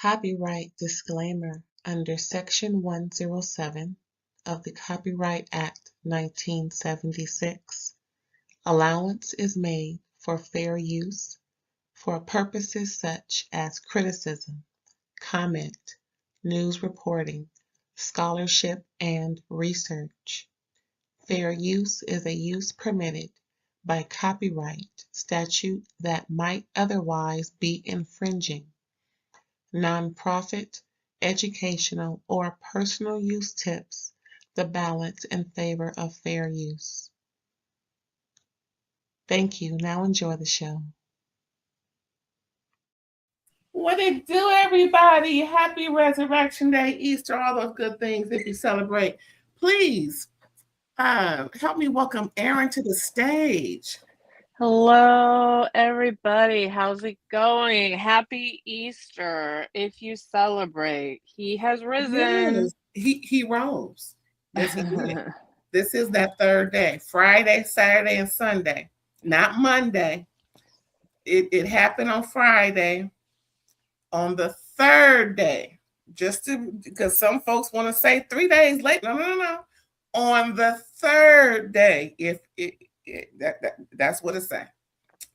Copyright disclaimer under Section 107 of the Copyright Act 1976. Allowance is made for fair use for purposes such as criticism, comment, news reporting, scholarship, and research. Fair use is a use permitted by copyright statute that might otherwise be infringing. Nonprofit, educational, or personal use tips the balance in favor of fair use. Thank you. Now enjoy the show. What it do, everybody? Happy Resurrection Day, Easter, all those good things that you celebrate. Please help me welcome Aaron to the stage. Hello, everybody. How's it going? Happy Easter if you celebrate. He has risen. Yes, he rose. Yes, he did. This is that third day, Friday, Saturday, and Sunday, not Monday. It happened on Friday. On the third day, because some folks want to say 3 days late. No. On the third day, that's what it says.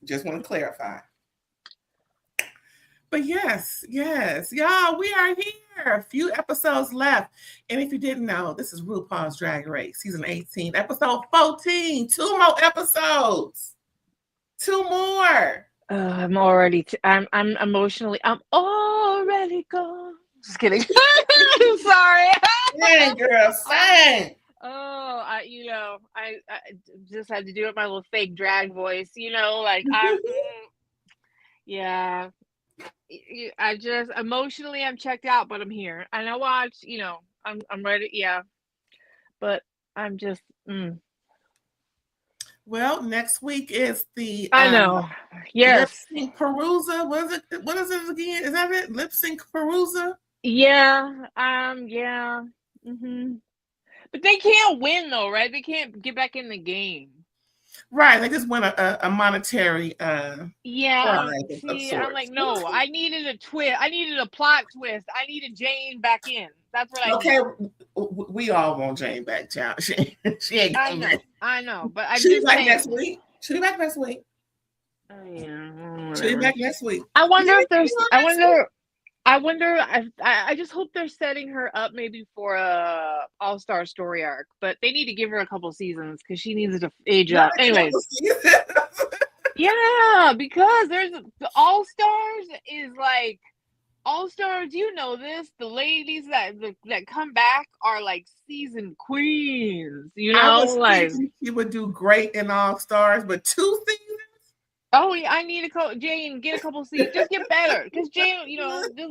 Just want to clarify. But yes, y'all, we are here. A few episodes left. And if you didn't know, this is RuPaul's Drag Race, season 18, episode 14. 2 more episodes. 2 more. I'm already. I'm emotionally. I'm already gone. Just kidding. Sorry. Dang, girl, sing. Oh, I just had to do it my little fake drag voice. Yeah. I just emotionally I'm checked out, but I'm here and I watch. I'm ready. Yeah, but I'm just. Well, next week is the I know. Yes. Lip Sync Perusa. What is it again? Is that it? Lip Sync Perusa? Yeah. Yeah. But they can't win though, right? They can't get back in the game. Right. They just win a monetary yeah. See, I'm like, no, I needed a twist. I needed a plot twist. I needed Jane back in. That's what I need. Okay, we all want Jane back, child. She ain't coming. I know, but She'll be back next week. She'll be back next week. Oh yeah. She'll be back next week. I wonder if there's. I wonder. I just hope they're setting her up maybe for a all-star story arc, but they need to give her a couple seasons because she needs to age up. Anyways. Yeah, because there's the all-stars is like. All-stars, you know this. The ladies that come back are like seasoned queens. I was thinking she would do great in All-Stars, but 2 seasons. Oh yeah, I need Jane. Get a couple seasons, just get better. Because Jane, just a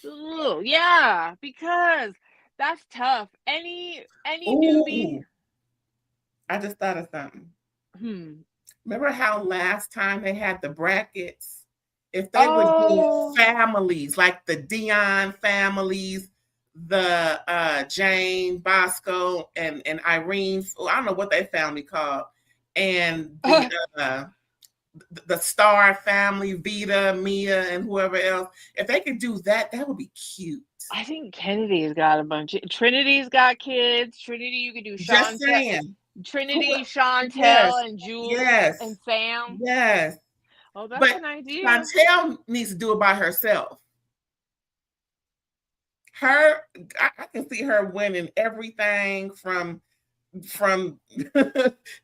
little, yeah. Because that's tough. Any newbie. I just thought of something. Remember how last time they had the brackets? If they would do families, like the Dion families, the Jane, Bosco, and Irene, I don't know what they family called, and the Star family, Vita, Mia, and whoever else, if they could do that, that would be cute. I think Kennedy's got a bunch. Trinity's got kids. Trinity, you could do Chantel. Trinity, Chantel, and Jules, and Sam. Yes. Oh, that's an idea. Chantel needs to do it by herself. I can see her winning everything from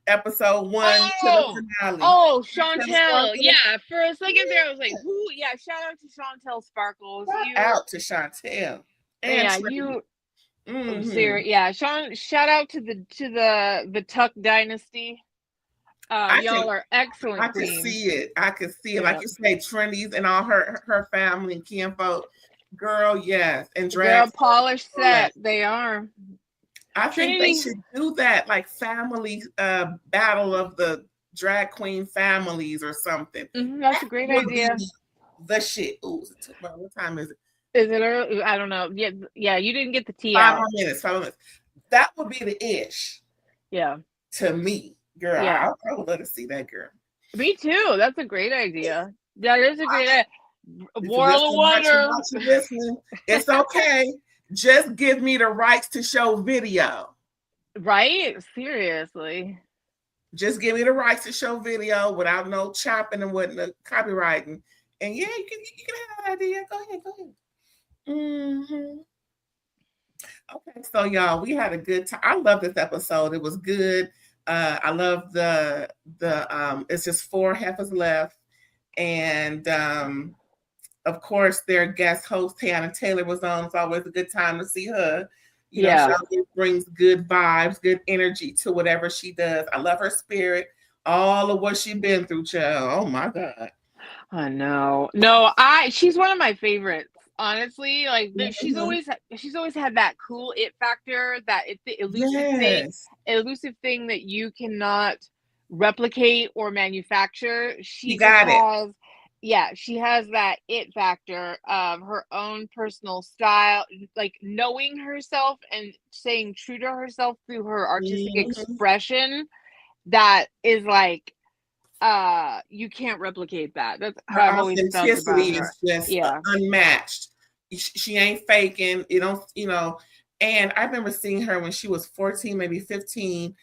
episode 1 to the finale. Oh, Chantel. Yeah, for a second there, I was like, who? Yeah, shout out to Chantel Sparkles. Shout out to Chantel. And you. Serious. Yeah, shout out to the Tuck dynasty. Y'all are excellent. I can see it. Like you say, Trinity's and all her family and kinfolk. Girl, yes. And they're a polished set. They are. I think they should do that, like family battle of the drag queen families or something. That's a great idea. The shit. Ooh, what time is it? Is it early? I don't know. Yeah. You didn't get the tea 5 more minutes. 5 minutes. That would be the ish. Yeah. To me. Girl, I would love to see that, girl. Me too. That's a great idea. That is a great idea. World of Wonder. It's okay. Just give me the rights to show video. Right? Seriously. Just give me the rights to show video without no chopping and whatnot, copywriting. And yeah, you can have that idea. Go ahead. Mm-hmm. Okay, so y'all, we had a good time. I love this episode. It was good. I love the it's just 4 heifers left. And of course, their guest host, Tiana Taylor, was on. It's always a good time to see her. You know, she always brings good vibes, good energy to whatever she does. I love her spirit. All of what she's been through, child. Oh my God. I know. No, she's one of my favorites. Honestly, like she's always had that cool it factor, that it's the elusive thing that you cannot replicate or manufacture. She has that it factor of her own personal style, like knowing herself and staying true to herself through her artistic expression. That is like, you can't replicate that. That's how I've always felt about her. Is just unmatched. She ain't faking. And I remember seeing her when she was 14, maybe 15,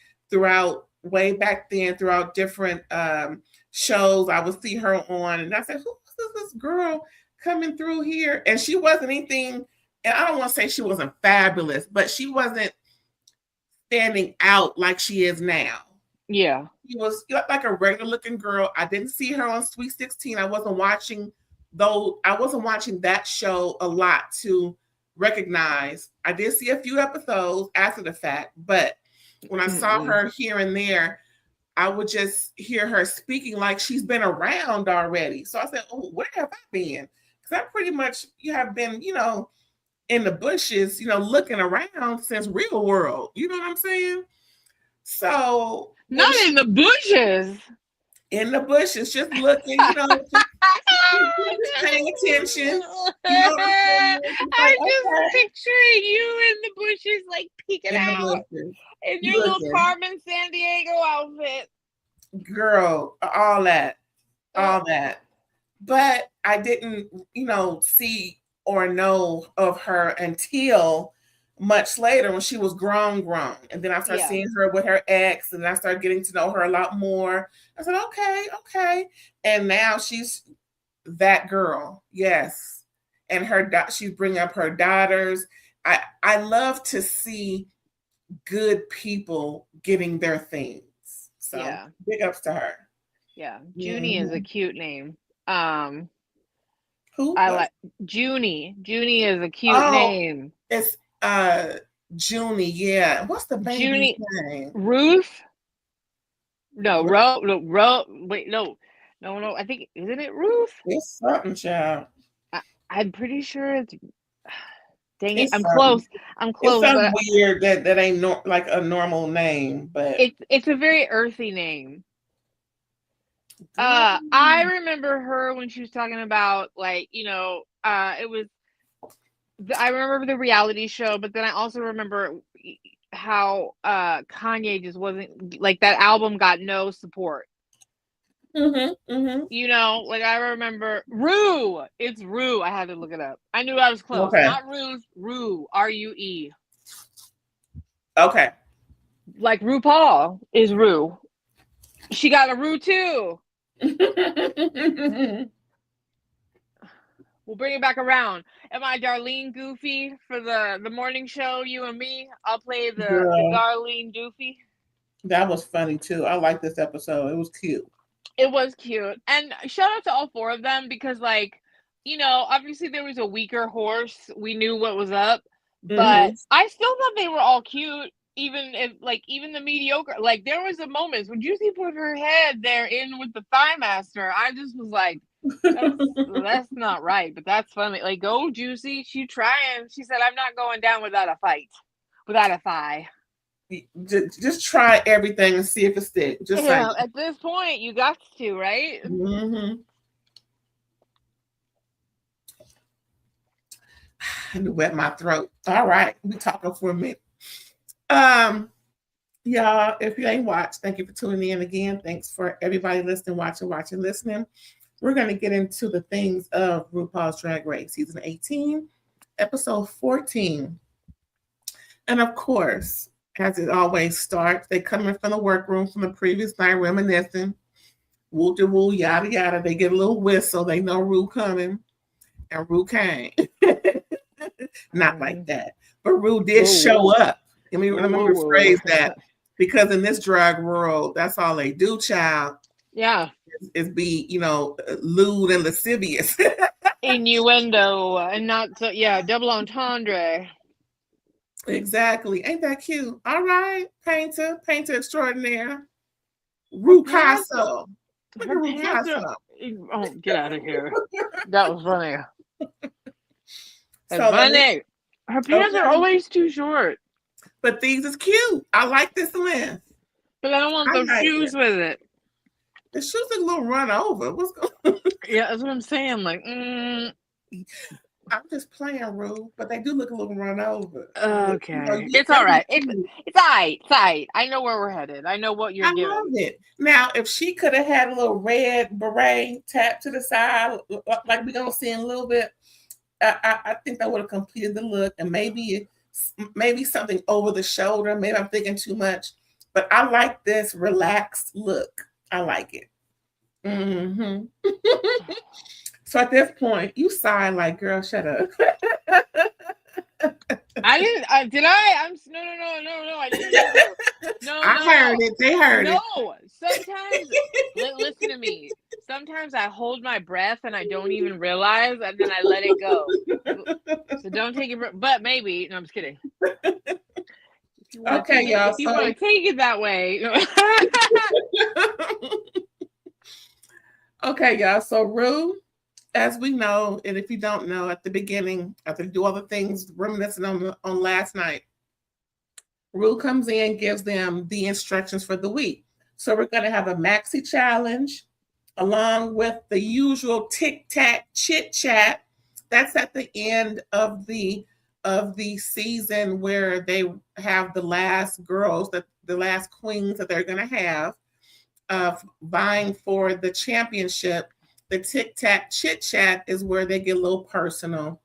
way back then, throughout different shows I would see her on. And I said, who is this girl coming through here? And she wasn't anything, and I don't want to say she wasn't fabulous, but she wasn't standing out like she is now. Yeah. She was like a regular looking girl. I didn't see her on Sweet 16. I wasn't watching that show a lot to recognize. I did see a few episodes after the fact, but when I saw her here and there, I would just hear her speaking like she's been around already. So I said, oh, where have I been? Because I pretty much have been, in the bushes, looking around since Real World. You know what I'm saying? So not in the bushes. In the bushes, just looking, just paying attention. I'm just picturing you in the bushes, like peeking out in your little Carmen Sandiego outfit. Girl, all that. But I didn't, see or know of her until much later when she was grown. And then I started seeing her with her ex, and I started getting to know her a lot more. I said, okay. And now she's that girl. Yes. And she's bringing up her daughters. I love to see good people getting their things. So big ups to her. Yeah. Junie is a cute name. Who? I like Junie. Junie is a cute name. It's Junie, yeah. What's the baby's name? Ruth? No, wait, no. I think, isn't it Ruth? It's something, child. I'm pretty sure it's. Dang it! I'm close. It's something weird that ain't like a normal name, but it's a very earthy name. I remember her when she was talking about, like, it was. I remember the reality show, but then I also remember how Kanye just wasn't, like, that album got no support. Like, I remember Rue. It's Rue. I had to look it up. I knew I was close. Okay. Not Ruth. Rue. RUE. Okay. Like RuPaul is Rue. She got a Rue too. We'll bring it back around. Am I Darlene Goofy for the morning show? You and me. I'll play the Darlene Goofy. That was funny too. I like this episode. It was cute. It was cute. And shout out to all 4 of them, because, like, obviously there was a weaker horse. We knew what was up. But I still thought they were all cute, even the mediocre. Like, there was a moment when Juicy put her head there in with the Thigh Master. I just was like, that's not right, but that's funny. Like, go Juicy. She trying. She said, I'm not going down without a fight, without a thigh. Just try everything and see if it sticks. Just at this point, you got to, right? I had to wet my throat. All right, we talking for a minute. Y'all, if you ain't watched, thank you for tuning in again. Thanks for everybody listening, watching, listening. we're going to get into the things of RuPaul's Drag Race season 18, episode 14. And of course, as it always starts, they come in from the workroom from the previous night reminiscing. Woo de woo, yada yada. They get a little whistle. They know Ru coming. And Ru came. Not like that. But Ru did show up. Let me rephrase that. Because in this drag world, that's all they do, child. Yeah. Is be, lewd and lascivious. Innuendo and not so, double entendre. Exactly. Ain't that cute? All right, painter extraordinaire. Rucasso. Look at Rucasso. Oh, get out of here. That was funny. So funny. Her pants are always too short. But these is cute. I like this length. But I don't want those shoes with it. The shoes look a little run over. What's going on? Yeah, that's what I'm saying. Like, I'm just playing, Ru, but they do look a little run over. Okay. It's all right. It's all right. It's all right. I know where we're headed. I know what you're doing. I love it. Now, if she could have had a little red beret tapped to the side, like we're going to see in a little bit, I think that would have completed the look. And maybe something over the shoulder. Maybe I'm thinking too much. But I like this relaxed look. I like it. Mm-hmm. So at this point, you sigh like, girl, shut up. I didn't. Did I? No. I didn't. No. I heard it. They heard it. No. Sometimes, listen to me. Sometimes I hold my breath and I don't even realize, and then I let it go. So don't take it. But maybe. No, I'm just kidding. Okay, y'all. If you want to take it that way. Okay, y'all. So Ru, as we know, and if you don't know, at the beginning, after they do all the things reminiscing on last night, Ru comes in, gives them the instructions for the week. So we're going to have a maxi challenge along with the usual tic-tac chit-chat. That's at the end of the season where they have the last girls, the last queens that they're going to have vying for the championship. The tic-tac chit-chat is where they get a little personal,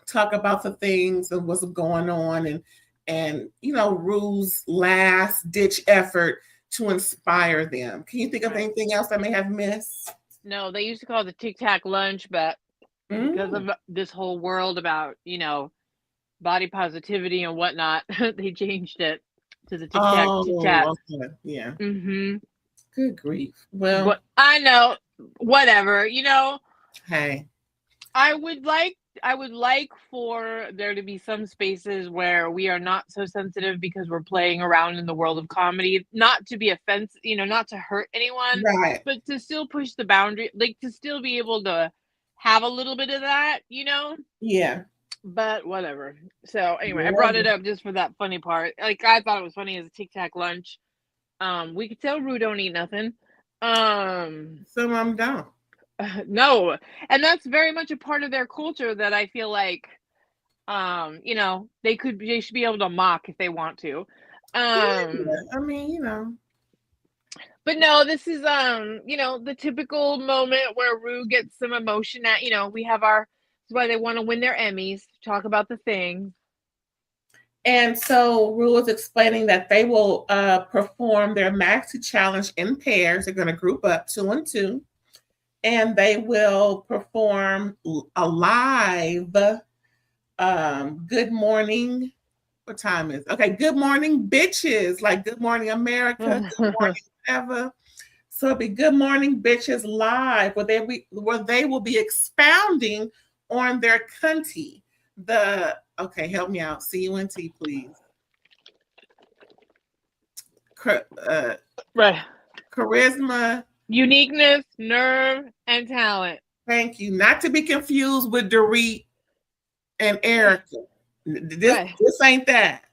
talk about the things and what's going on, and Ru's last-ditch effort to inspire them. Can you think of anything else I may have missed? No, they used to call it the tic-tac lunch, but because of this whole world about, body positivity and whatnot, they changed it to the tic-tac chit-chat. Okay. Yeah. Mm-hmm. Good grief. Well, but I know. Whatever, Hey, I would like for there to be some spaces where we are not so sensitive because we're playing around in the world of comedy, not to be offensive, not to hurt anyone, right? But to still push the boundary, like to still be able to have a little bit of that, Yeah. But whatever. So anyway, I brought it up just for that funny part. Like I thought it was funny as a tic-tac lunch. We could tell Ru don't eat nothing. Some of them don't. No, and that's very much a part of their culture that I feel like, they should be able to mock if they want to. I mean, But no, this is the typical moment where Ru gets some emotion at, we have that's why they want to win their Emmys, talk about the things. And so Ru is explaining that they will perform their maxi challenge in pairs. They're going to group up 2 and 2, and they will perform a live good morning. What time is it? Okay, good morning, bitches. Like Good Morning America, Good Morning Whatever. So it'll be Good Morning Bitches live, where they will be expounding on their cunty. Okay, help me out. C-U-N-T, please. Right. Charisma, uniqueness, nerve, and talent. Thank you. Not to be confused with Dorit and Erica. This ain't that.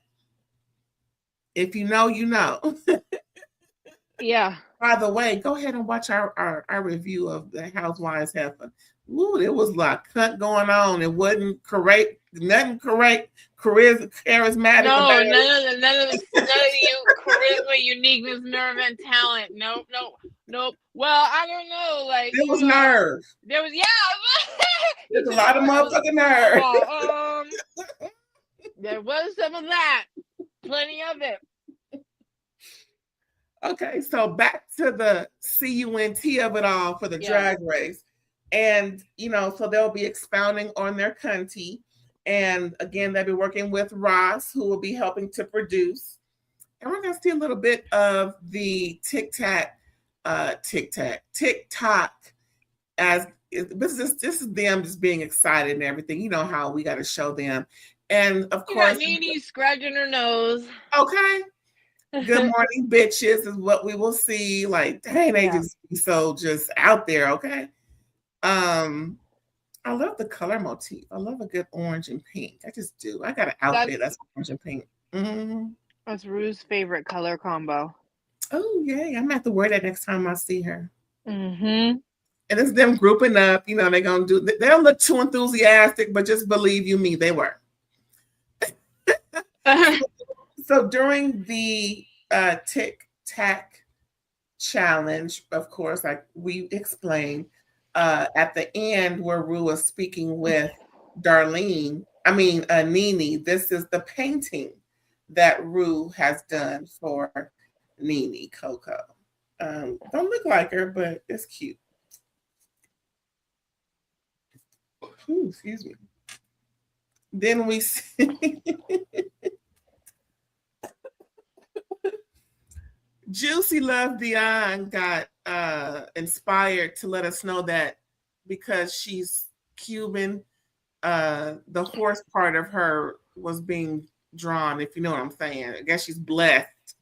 If you know, you know. Yeah. By the way, go ahead and watch our review of the Housewives have Ooh, there was a lot of cunt going on. It wasn't correct, nothing correct, charismatic No, about it. none of you charisma, uniqueness, nerve, and talent. Nope. Well, I don't know. Like There was nerve. There was There's a lot of motherfucking nerve. There was some of that. Plenty of it. Okay, so back to the CUNT of it all for the drag race. And, you know, so they'll be expounding on their cunty. And again, they'll be working with Ross, who will be helping to produce. And we're going to see a little bit of the TikTok as this is them just being excited and everything. You know how we got to show them. And of course, Nene scratching her nose. Okay. Good morning, bitches, is what we will see. Like, dang, they just be so just out there, okay? I love the color motif. I love a good orange and pink. I just do. I got an outfit that's orange and pink. That's Rue's favorite color combo. Oh, yay. I'm going to have to wear that next time I see her. And it's them grouping up. You know, they're going to do, they don't look too enthusiastic, but just believe you me, they were. So during the Tic Tac challenge, of course, like we explained, at the end where Rue was speaking with Nene, this is the painting that Rue has done for Nene Coco. Don't look like her, but it's cute. Ooh, excuse me. Then we see Juicy Love Dion got inspired to let us know that because she's Cuban, the horse part of her was being drawn, if you know what I'm saying. I guess she's blessed,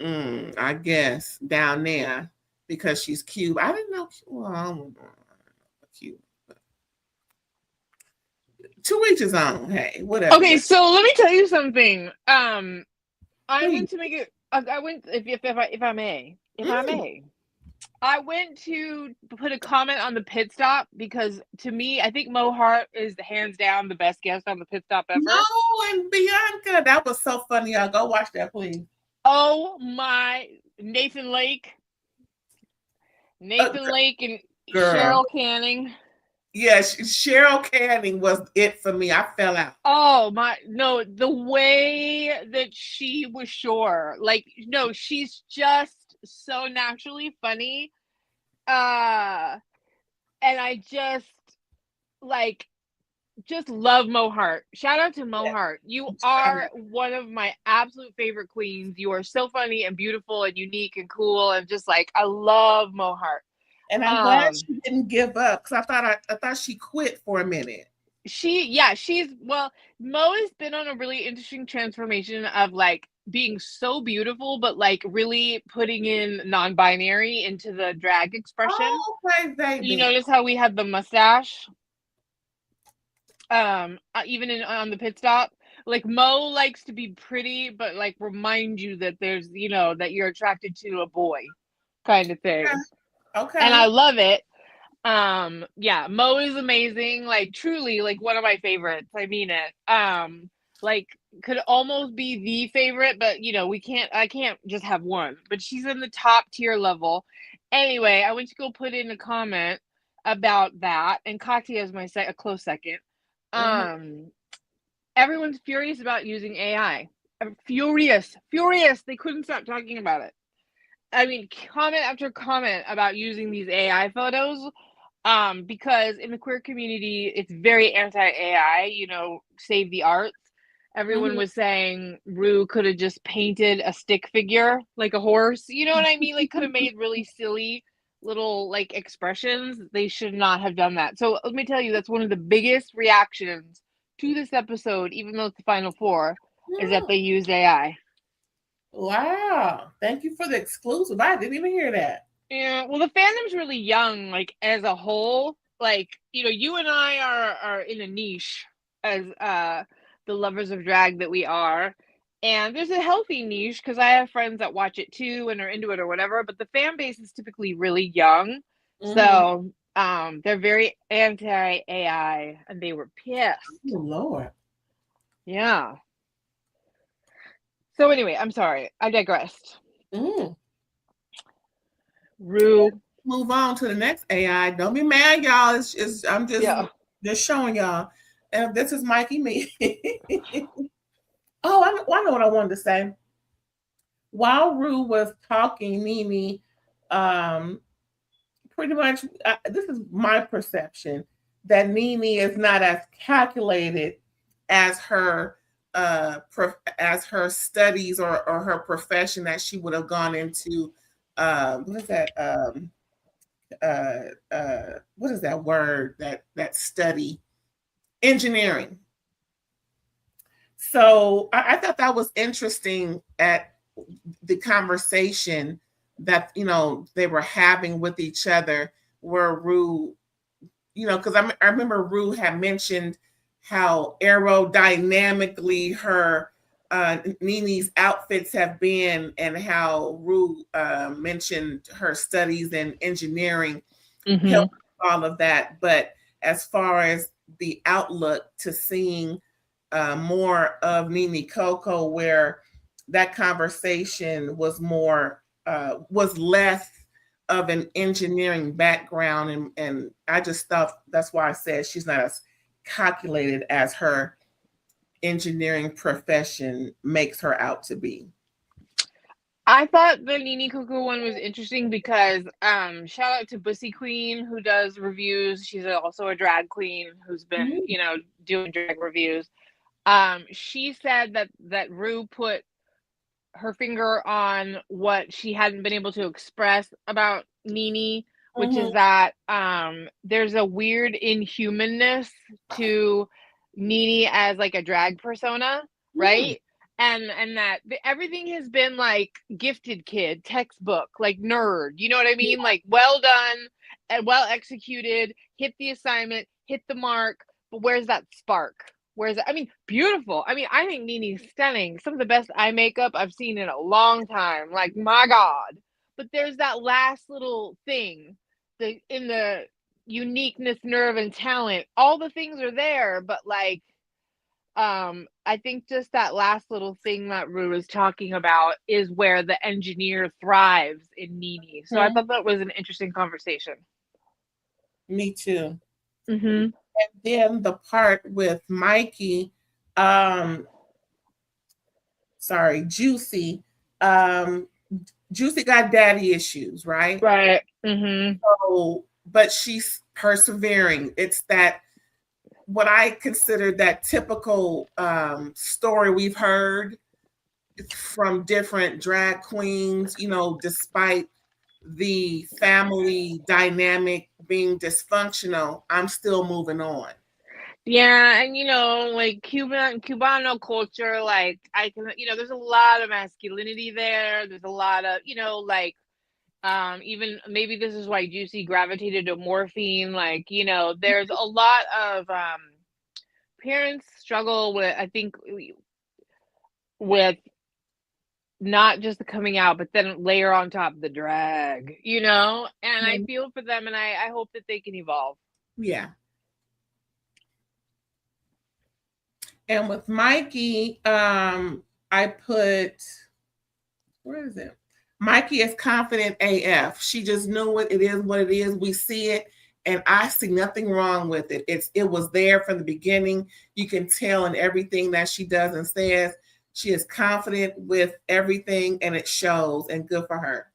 I guess, down there because she's Cuban. I didn't know. Well, I don't know Cuban. To each his own. Hey, whatever. Okay, so let me tell you something. I went to make it. I went, if I may, I went to put a comment on the pit stop because to me, I think Mo Hart is hands down the best guest on the pit stop ever. No, and Bianca, that was so funny. Y'all go watch that, please. Oh my, Nathan Lake and Cheryl Canning. Yes, Cheryl Canning was it for me. I fell out. Oh my, no, the way that she was sure. Like, no, she's just so naturally funny. And I just love Mo Hart. Shout out to Mo Hart. You are one of my absolute favorite queens. You are so funny and beautiful and unique and cool and just like, I love Mo Hart. And I'm glad she didn't give up because I thought she quit for a minute. Mo has been on a really interesting transformation of like being so beautiful, but like really putting in non-binary into the drag expression. Oh, okay, baby. You notice how we had the mustache? Even on the pit stop, like Mo likes to be pretty, but like remind you that there's, you know, that you're attracted to a boy kind of thing. Okay. And I love it. Mo is amazing, like truly like one of my favorites. I mean it. Like could almost be the favorite, but you know, I can't just have one, but she's in the top tier level. Anyway, I went to go put in a comment about that, and Katya is a close second. Everyone's furious about using AI. Furious. They couldn't stop talking about it. I mean, comment after comment about using these AI photos, because in the queer community, it's very anti-AI, you know, save the arts. Everyone was saying Rue could have just painted a stick figure, like a horse, you know what I mean? Like could have made really silly little like expressions. They should not have done that. So let me tell you, that's one of the biggest reactions to this episode, even though it's the final four, is that they used AI. Wow. Thank you for the exclusive. I didn't even hear that. Yeah, well, the fandom's really young, like, as a whole. Like, you know, you and I are in a niche as the lovers of drag that we are. And there's a healthy niche because I have friends that watch it too and are into it or whatever. But the fan base is typically really young. So They're very anti-AI, and they were pissed. Oh, Lord. Yeah. So anyway, I'm sorry. I digressed. Rue. Move on to the next AI. Don't be mad, y'all. I'm just showing y'all. And this is Mikey me. Oh, I know what I wanted to say. While Rue was talking, Nene, pretty much, this is my perception, that Nene is not as calculated as her studies or her profession that she would have gone into. What is that? What is that word? That study? Engineering. So I thought that was interesting at the conversation that they were having with each other, where Rue, because I remember Rue had mentioned how aerodynamically her Nene's outfits have been, and how Rue mentioned her studies in engineering, all of that. But as far as the outlook to seeing more of Nene Coco, where that conversation was less of an engineering background, and I just thought that's why I said she's not as calculated as her engineering profession makes her out to be. I thought the Nene Coco one was interesting because shout out to Bussy Queen, who does reviews. She's also a drag queen who's been doing drag reviews. She said that Rue put her finger on what she hadn't been able to express about Nene, which is that there's a weird inhumanness to Nene as like a drag persona, right? And that everything has been like gifted kid, textbook, like nerd, you know what I mean? Like well done and well executed, hit the assignment, hit the mark, but where's that spark? Beautiful. I think Nene's stunning. Some of the best eye makeup I've seen in a long time. Like, my God. But there's that last little thing, in the uniqueness, nerve, and talent. All the things are there, but like, I think just that last little thing that Rue was talking about is where the engineer thrives in Nene. So I thought that was an interesting conversation. Me too. And then the part with Mikey, Juicy. Juicy got daddy issues, right? Right. So, but she's persevering. It's that, what I consider that typical story we've heard from different drag queens, despite the family dynamic being dysfunctional, I'm still moving on. Yeah, and like Cubano culture, like I can, there's a lot of masculinity there. There's a lot of, like, even maybe this is why Juicy gravitated to morphine. Like, there's a lot of parents struggle with, I think, with not just the coming out, but then layer on top of the drag, and I feel for them, and I hope that they can evolve. Yeah. And with Mikey, I put, where is it? Mikey is confident AF. She just knew it is what it is. We see it, and I see nothing wrong with it. It was there from the beginning. You can tell in everything that she does and says. She is confident with everything, and it shows, and good for her.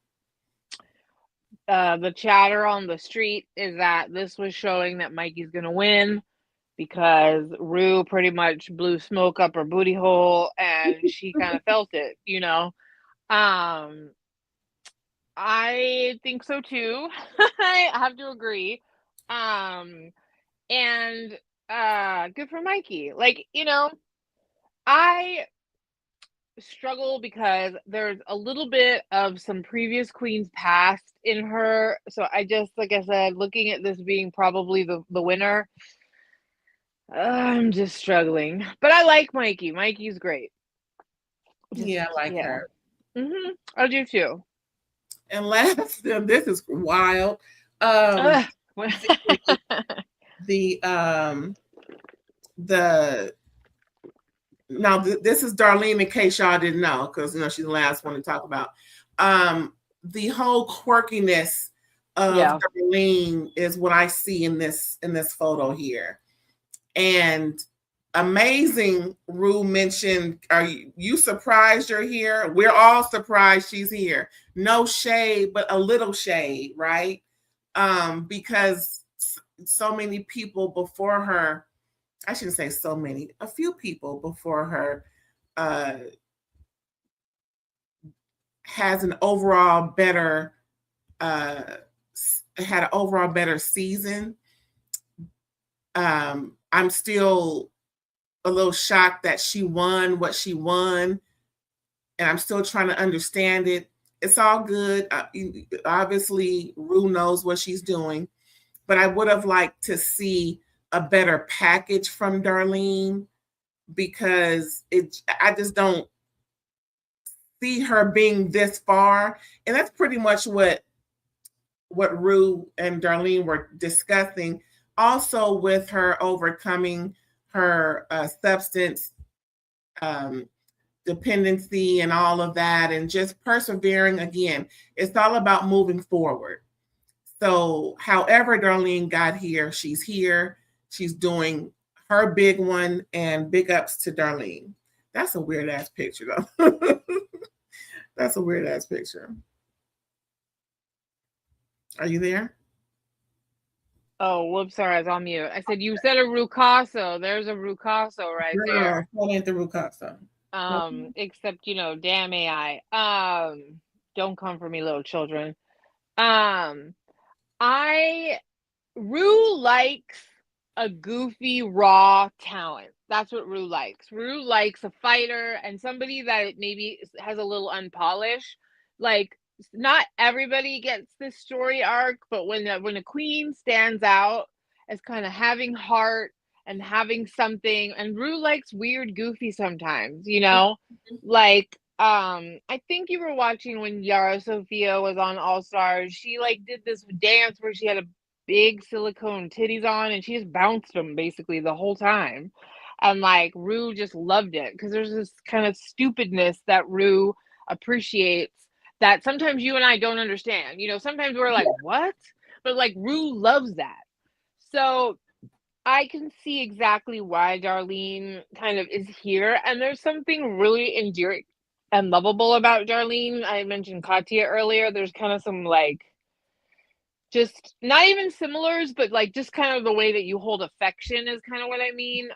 The chatter on the street is that this was showing that Mikey's going to win, because Rue pretty much blew smoke up her booty hole, and she kind of felt it, I think so too. I have to agree. And good for Mikey. Like, I struggle because there's a little bit of some previous queens past in her. So I just, like I said, looking at this being probably the winner, I'm just struggling. But I like Mikey. Mikey's great. I like her. I do too. And last, this is wild. Now this is Darlene, in case y'all didn't know, because she's the last one to talk about. The whole quirkiness of Darlene is what I see in this photo here. And amazing, Rue mentioned, are you surprised you're here? We're all surprised she's here. No shade, but a little shade, right? Because so many people before her, I shouldn't say so many, a few people before her has an overall better, had an overall better season. I'm still a little shocked that she won what she won, and I'm still trying to understand it. It's all good. Obviously, Rue knows what she's doing, but I would have liked to see a better package from Darlene, because I just don't see her being this far. And that's pretty much what Rue and Darlene were discussing, also with her overcoming her substance dependency and all of that, and just persevering. Again, it's all about moving forward. So however Darlene got here, she's here. She's doing her big one, and big ups to Darlene. That's a weird ass picture though. That's a weird ass picture. Are you there? Oh, whoops, sorry, I was on mute. I said, you said a Rucasso. There's a Rucasso right there. That ain't the Rucasso. Except, damn AI. Don't come for me, little children. Rue likes a goofy, raw talent. That's what Rue likes. Rue likes a fighter and somebody that maybe has a little unpolished. Like, not everybody gets this story arc, but when a queen stands out as kind of having heart and having something, and Rue likes weird, goofy sometimes, like, I think you were watching when Yara Sofia was on All Stars. She did this dance where she had a big silicone titties on, and she just bounced them basically the whole time. And Rue just loved it, because there's this kind of stupidness that Rue appreciates that sometimes you and I don't understand. Sometimes we're like, what? But Rue loves that. So I can see exactly why Darlene kind of is here. And there's something really endearing and lovable about Darlene. I mentioned Katya earlier. There's kind of some just not even similars, but just kind of the way that you hold affection is kind of what I mean.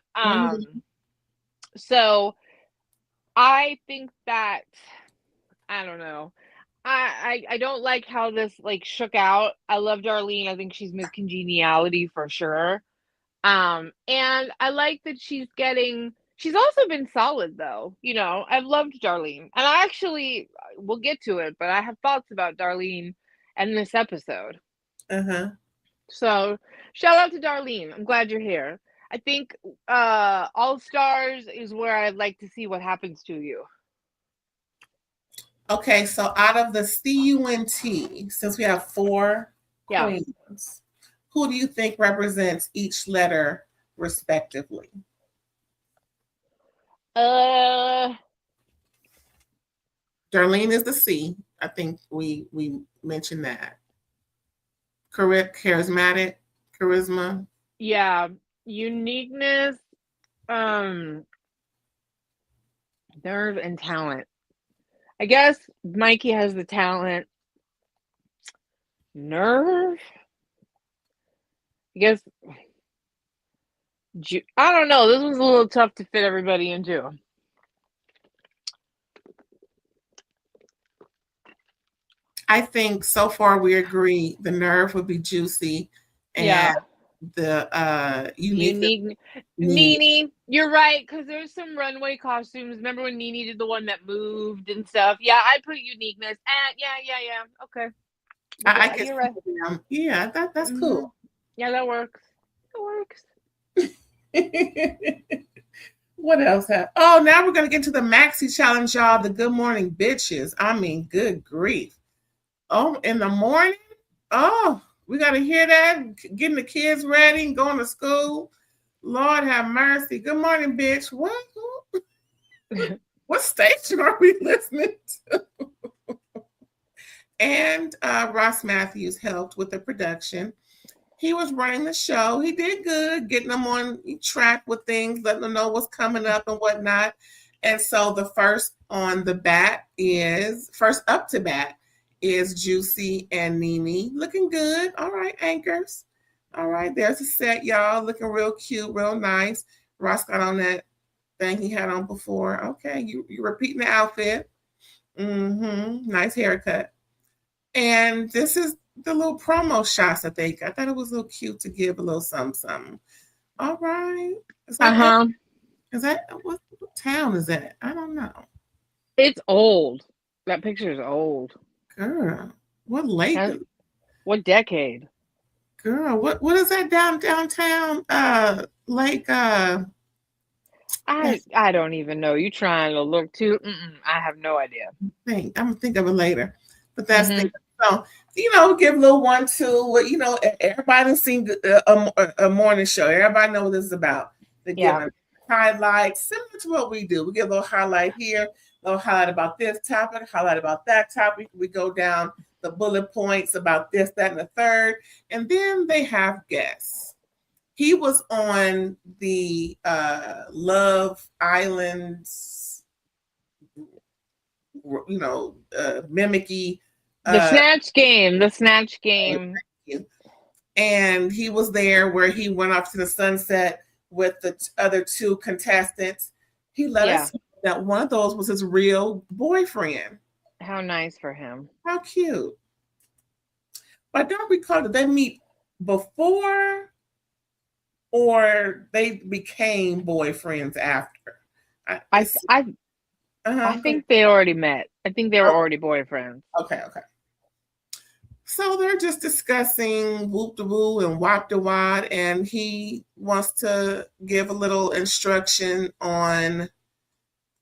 So I think that, I don't know. I don't like how this shook out. I love Darlene. I think she's Miss Congeniality for sure. And I like that she's also been solid though. I've loved Darlene. And we'll get to it, but I have thoughts about Darlene and this episode. So shout out to Darlene. I'm glad you're here. I think All Stars is where I'd like to see what happens to you. Okay, so out of the CUNT, since we have 4 queens, who do you think represents each letter respectively? Darlene is the C. I think we mentioned that. Charismatic, charisma. Yeah, uniqueness, nerve, and talent. I guess Mikey has the talent. Nerve? I guess, I don't know. This was a little tough to fit everybody into. I think so far we agree the nerve would be Juicy, and the unique. Nene, you're right, because there's some runway costumes. Remember when Nene did the one that moved and stuff? Yeah, I put uniqueness. Yeah. Okay. I guess you're right. Yeah, that's cool. Yeah, that works. It works. What else? Oh, now we're gonna get to the Maxi Challenge, y'all. The Good Morning Bitches. I mean, good grief. Oh, in the morning? Oh, We got to hear that. Getting the kids ready and going to school. Lord have mercy. Good morning, bitch. What? What station are we listening to? And Ross Matthews helped with the production. He was running the show. He did good, getting them on track with things, letting them know what's coming up and whatnot. And so the first up to bat is Juicy and Nene. Looking good. All right, anchors. All right, there's a set, y'all. Looking real cute, real nice. Ross got on that thing he had on before. Okay, you're repeating the outfit. Nice haircut. And this is the little promo shots that they got. I thought it was a little cute to give a little something. All right. Is that what town is that? I don't know. It's old. That picture is old. Girl, what lake? What decade? Girl, what is that downtown lake? I don't even know. You trying to look too? I have no idea. I'm gonna think of it later. But that's the so give a little 1-2. Everybody's seen a morning show. Everybody knows what this is about. They give highlights similar to what we do. We get a little highlight here, a little highlight about this topic, highlight about that topic. We go down the bullet points about this, that, and the third, and then they have guests. He was on the Love Island's, mimicky. The Snatch Game. And he was there where he went off to the sunset with the other two contestants. He let us know that one of those was his real boyfriend. How nice for him. How cute. But I don't recall, did they meet before or they became boyfriends after? I think they already met. I think they were already boyfriends. Okay. So they're just discussing whoop-de-woo and wop-de-wad, and he wants to give a little instruction on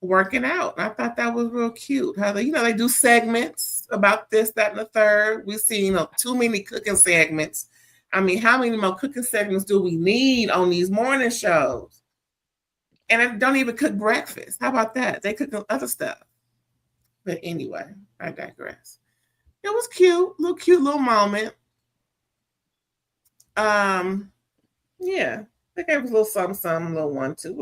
working out. And I thought that was real cute. How they do segments about this, that, and the third. We've seen too many cooking segments. I mean, how many more cooking segments do we need on these morning shows? And they don't even cook breakfast. How about that? They cook other stuff. But anyway, I digress. It was cute little moment. Yeah, they gave us a little something, a little 1-2. It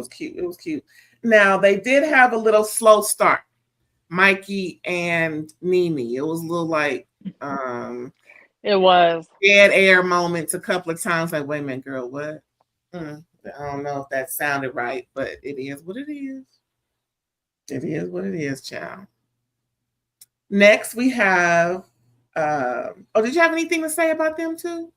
was cute. Now they did have a little slow start, Mikey and Nene. It was a little like it was dead air moments a couple of times. Like, wait a minute, girl, what? I don't know if that sounded right, but it is what it is. It is what it is, child. Next, we have. Did you have anything to say about them too?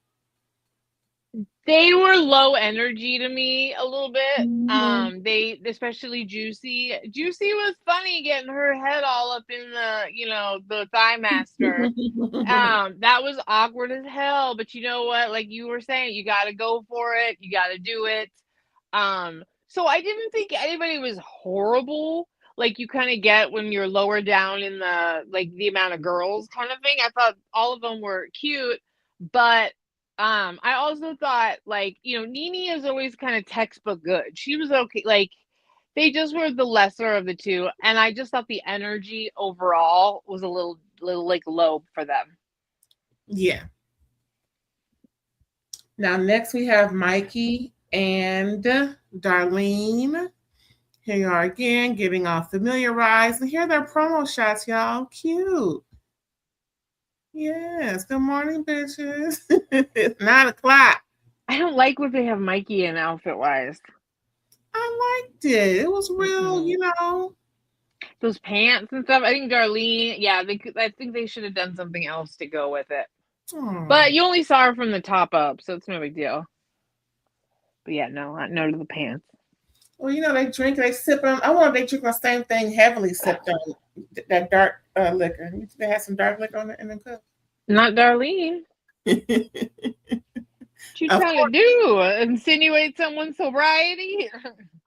They were low energy to me a little bit. They, especially Juicy. Juicy was funny getting her head all up in the Thigh Master. That was awkward as hell. But you know what? Like you were saying, you got to go for it. You got to do it. So I didn't think anybody was horrible. Like you kind of get when you're lower down in the amount of girls kind of thing. I thought all of them were cute, but I also thought Nene is always kind of textbook good. She was okay. Like they just were the lesser of the two, and I just thought the energy overall was a little like low for them. Yeah. Now next we have Mikey and Darlene. Here you are again, getting all familiarized. And here are their promo shots, y'all. Cute. Yes. Good morning, bitches. It's 9:00. I don't like what they have Mikey in outfit-wise. I liked it. It was real, Those pants and stuff. I think Darlene, I think they should have done something else to go with it. But you only saw her from the top up, so it's no big deal. But yeah, no to the pants. Well, they drink, they sip on. I wonder if they drink the same thing heavily sipped on that dark liquor. They had some dark liquor in them cups. Not Darlene. What you trying to do? Insinuate someone's sobriety?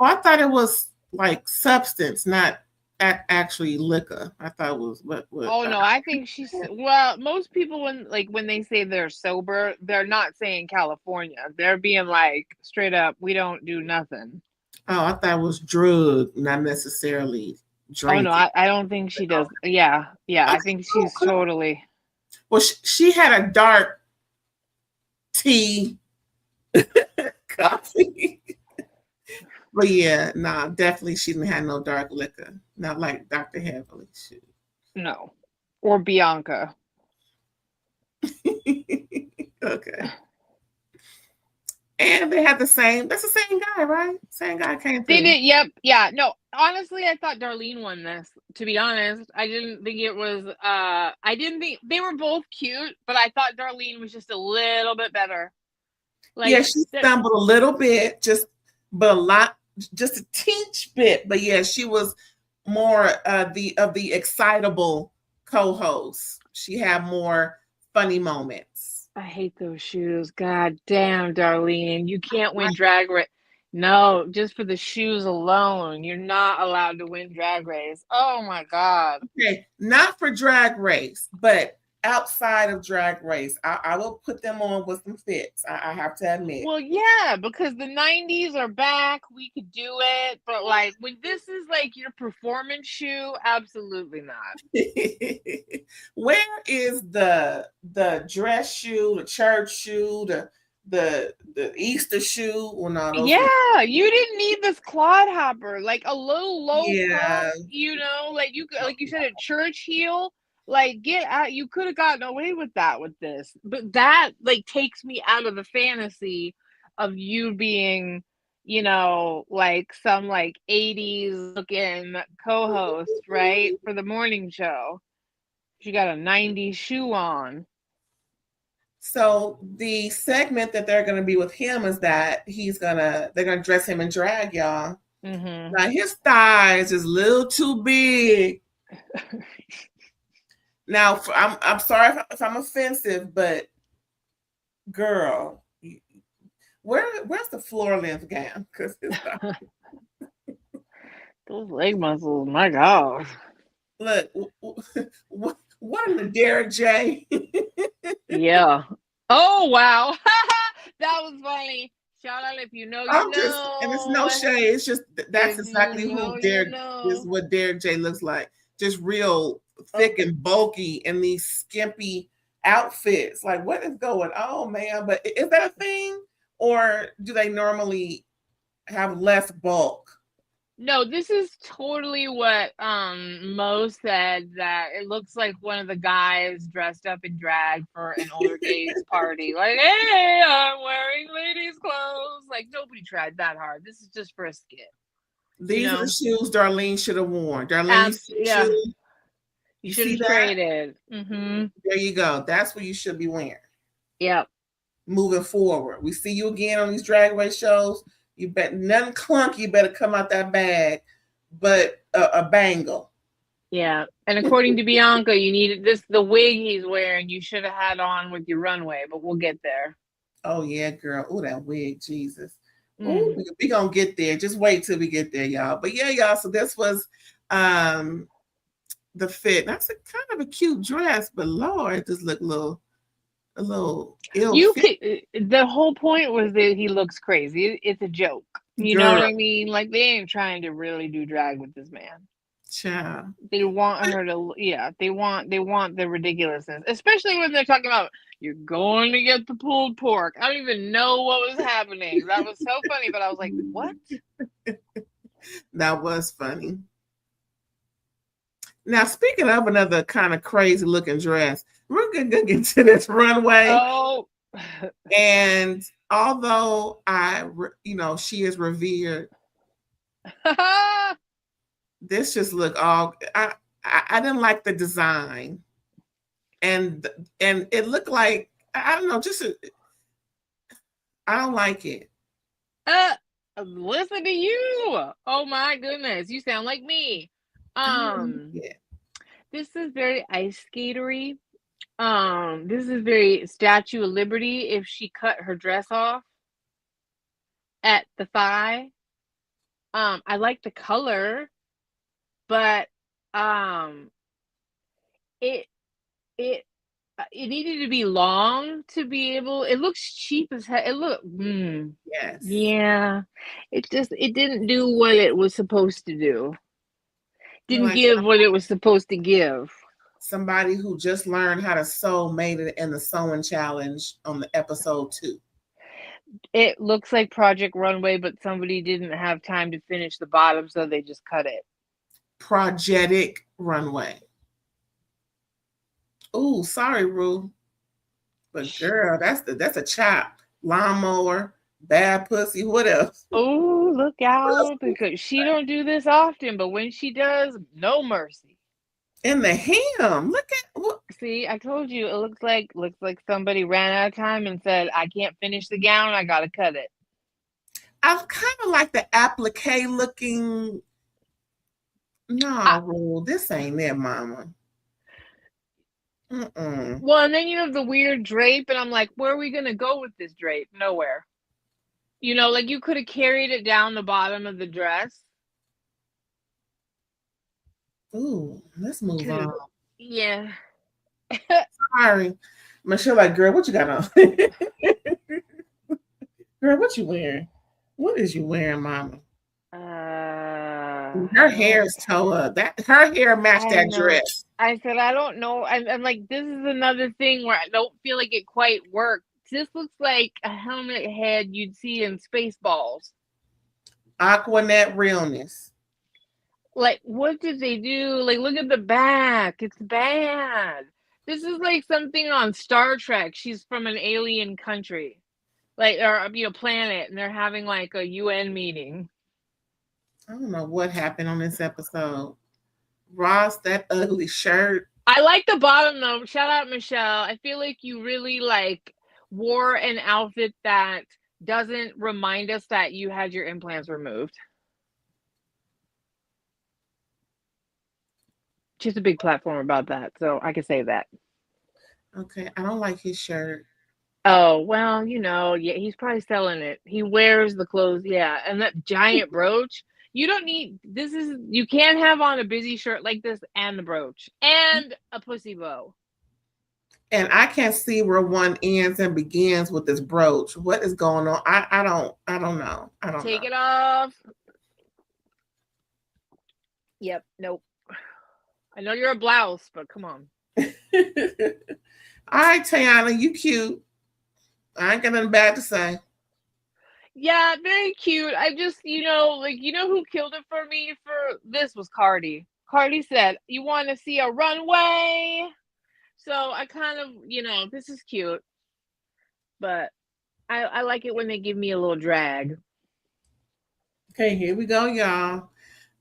Oh, I thought it was like substance, not actually liquor. I thought it was what. Oh no, I think she's well. Most people when they say they're sober, they're not saying California. They're being like straight up, we don't do nothing. Oh, I thought it was drug, not necessarily drinking. Oh no, I don't think she does. Yeah, I think she's totally. Well, she had a dark tea coffee. But yeah, nah, definitely she didn't have no dark liquor. Not like Dr. Heavenly. Shit. No. Or Bianca. Okay. And they had that's the same guy, right? Same guy came through. They did, yep. Yeah. No, honestly, I thought Darlene won this, to be honest. I didn't think it was I didn't think they were both cute, but I thought Darlene was just a little bit better. Like, yeah, she stumbled a little bit, just a teeny bit. But yeah, she was more of the excitable co-host. She had more funny moments. I hate those shoes. God damn, Darlene. You can't win Drag Race. No, just for the shoes alone, you're not allowed to win Drag Race. Oh my God. Okay, not for Drag Race, but outside of Drag Race, I will put them on with some fits. I have to admit. Well, yeah, because the 90s are back. We could do it. But like when this is like your performance shoe, absolutely not. Where is the dress shoe, the church shoe, the Easter shoe? Well, no, yeah, you didn't need this clodhopper. Like a little low yeah. pump, like you said, a church heel. Like get out, you could have gotten away with that with this, but that like takes me out of the fantasy of you being, like some like 80s looking co-host, right, for the morning show. She got a 90s shoe on. So the segment that they're going to be with him is that they're going to dress him in drag, y'all. Mm-hmm. Now his thighs is a little too big. Now, I'm sorry if I'm offensive, but girl, where's the floor length gown? Because those leg muscles, my God. Look, what in the Derek J? Yeah. Oh wow, that was funny. Shout out if you know, you know. And it's no shade. It's just that's exactly who Derek is. What Derek J looks like, just real thick and bulky in these skimpy outfits. Like, what is going on, man? But is that a thing, or do they normally have less bulk? No, this is totally what Mo said, that it looks like one of the guys dressed up in drag for an older gays party. Like, hey, I'm wearing ladies' clothes. Like, nobody tried that hard. This is just for a skit. These are the shoes Darlene should have worn. Darlene, yeah. You should have traded. Mm-hmm. There you go. That's what you should be wearing. Yep. Moving forward. We see you again on these Drag Race shows. You bet nothing clunky better come out that bag, but a bangle. Yeah, and according to Bianca, you needed the wig he's wearing. You should have had on with your runway, but we'll get there. Oh yeah, girl. Oh, that wig, Jesus. Oh, we gonna get there. Just wait till we get there, y'all. But yeah, y'all. So this was the fit. That's a kind of a cute dress, but Lord, it just looked a little ill. The whole point was that he looks crazy. It's a joke. You know what I mean? Like, they ain't trying to really do drag with this man. Child. They want her to, they want the ridiculousness, especially when they're talking about you're going to get the pulled pork. I don't even know what was happening. That was so funny, but I was like, what? That was funny. Now, speaking of another kind of crazy looking dress, we're going to get to this runway. Oh. And although she is revered, this just looked all, I didn't like the design. And it looked like, I don't know, I don't like it. Listen to you. Oh my goodness. You sound like me. Yeah. This is very ice skatery. This is very Statue of Liberty if she cut her dress off at the thigh. I like the color, but it it needed to be long to be able. It looks cheap as hell. Yes. Yeah. It didn't do what it was supposed to do. Didn't Like give what it was supposed to give. Somebody who just learned how to sew made it in the sewing challenge on the episode 2. It looks like Project Runway, but somebody didn't have time to finish the bottom, so they just cut it. Project Runway. Oh, sorry, Rue. But girl, that's a chop. Lawnmower, bad pussy, what else? Oh, look out, because she don't do this often, but when she does, no mercy. And the hem. Look at what. See, I told you, it looks like somebody ran out of time and said, I can't finish the gown, I gotta cut it. I kind of like the applique looking. No, Rue, this ain't it, mama. Well, and then you have the weird drape, and I'm like, where are we gonna go with this drape? Nowhere. You know, like you could have carried it down the bottom of the dress. Ooh, let's move on. Yeah. Sorry. Michelle, like, girl, what you got on? Girl, what you wearing? What is you wearing, mama? Her hair is toe up. Her hair matched that dress. I said, I don't know. I'm like, this is another thing where I don't feel like it quite worked. This looks like a helmet head you'd see in Spaceballs. Aquanet realness. Like, what did they do? Like, look at the back. It's bad. This is like something on Star Trek. She's from an alien country, like, or planet, and they're having like a UN meeting. I don't know what happened on this episode. Ross, that ugly shirt. I like the bottom though. Shout out Michelle. I feel like you really wore an outfit that doesn't remind us that you had your implants removed. She's a big platform about that, so I can say that. Okay, I don't like his shirt. Oh, well, yeah, he's probably selling it. He wears the clothes, yeah. And that giant brooch, you don't need, you can't have on a busy shirt like this and the brooch and a pussy bow. And I can't see where one ends and begins with this brooch. What is going on? I don't know. Take it off. Yep, nope. I know you're a blouse, but come on. All right, Tiana, you cute. I ain't got nothing bad to say. Yeah, very cute. I just, who killed it for me for this was Cardi. Cardi said, you want to see a runway? So I kind of, this is cute. But I like it when they give me a little drag. Okay, here we go, y'all.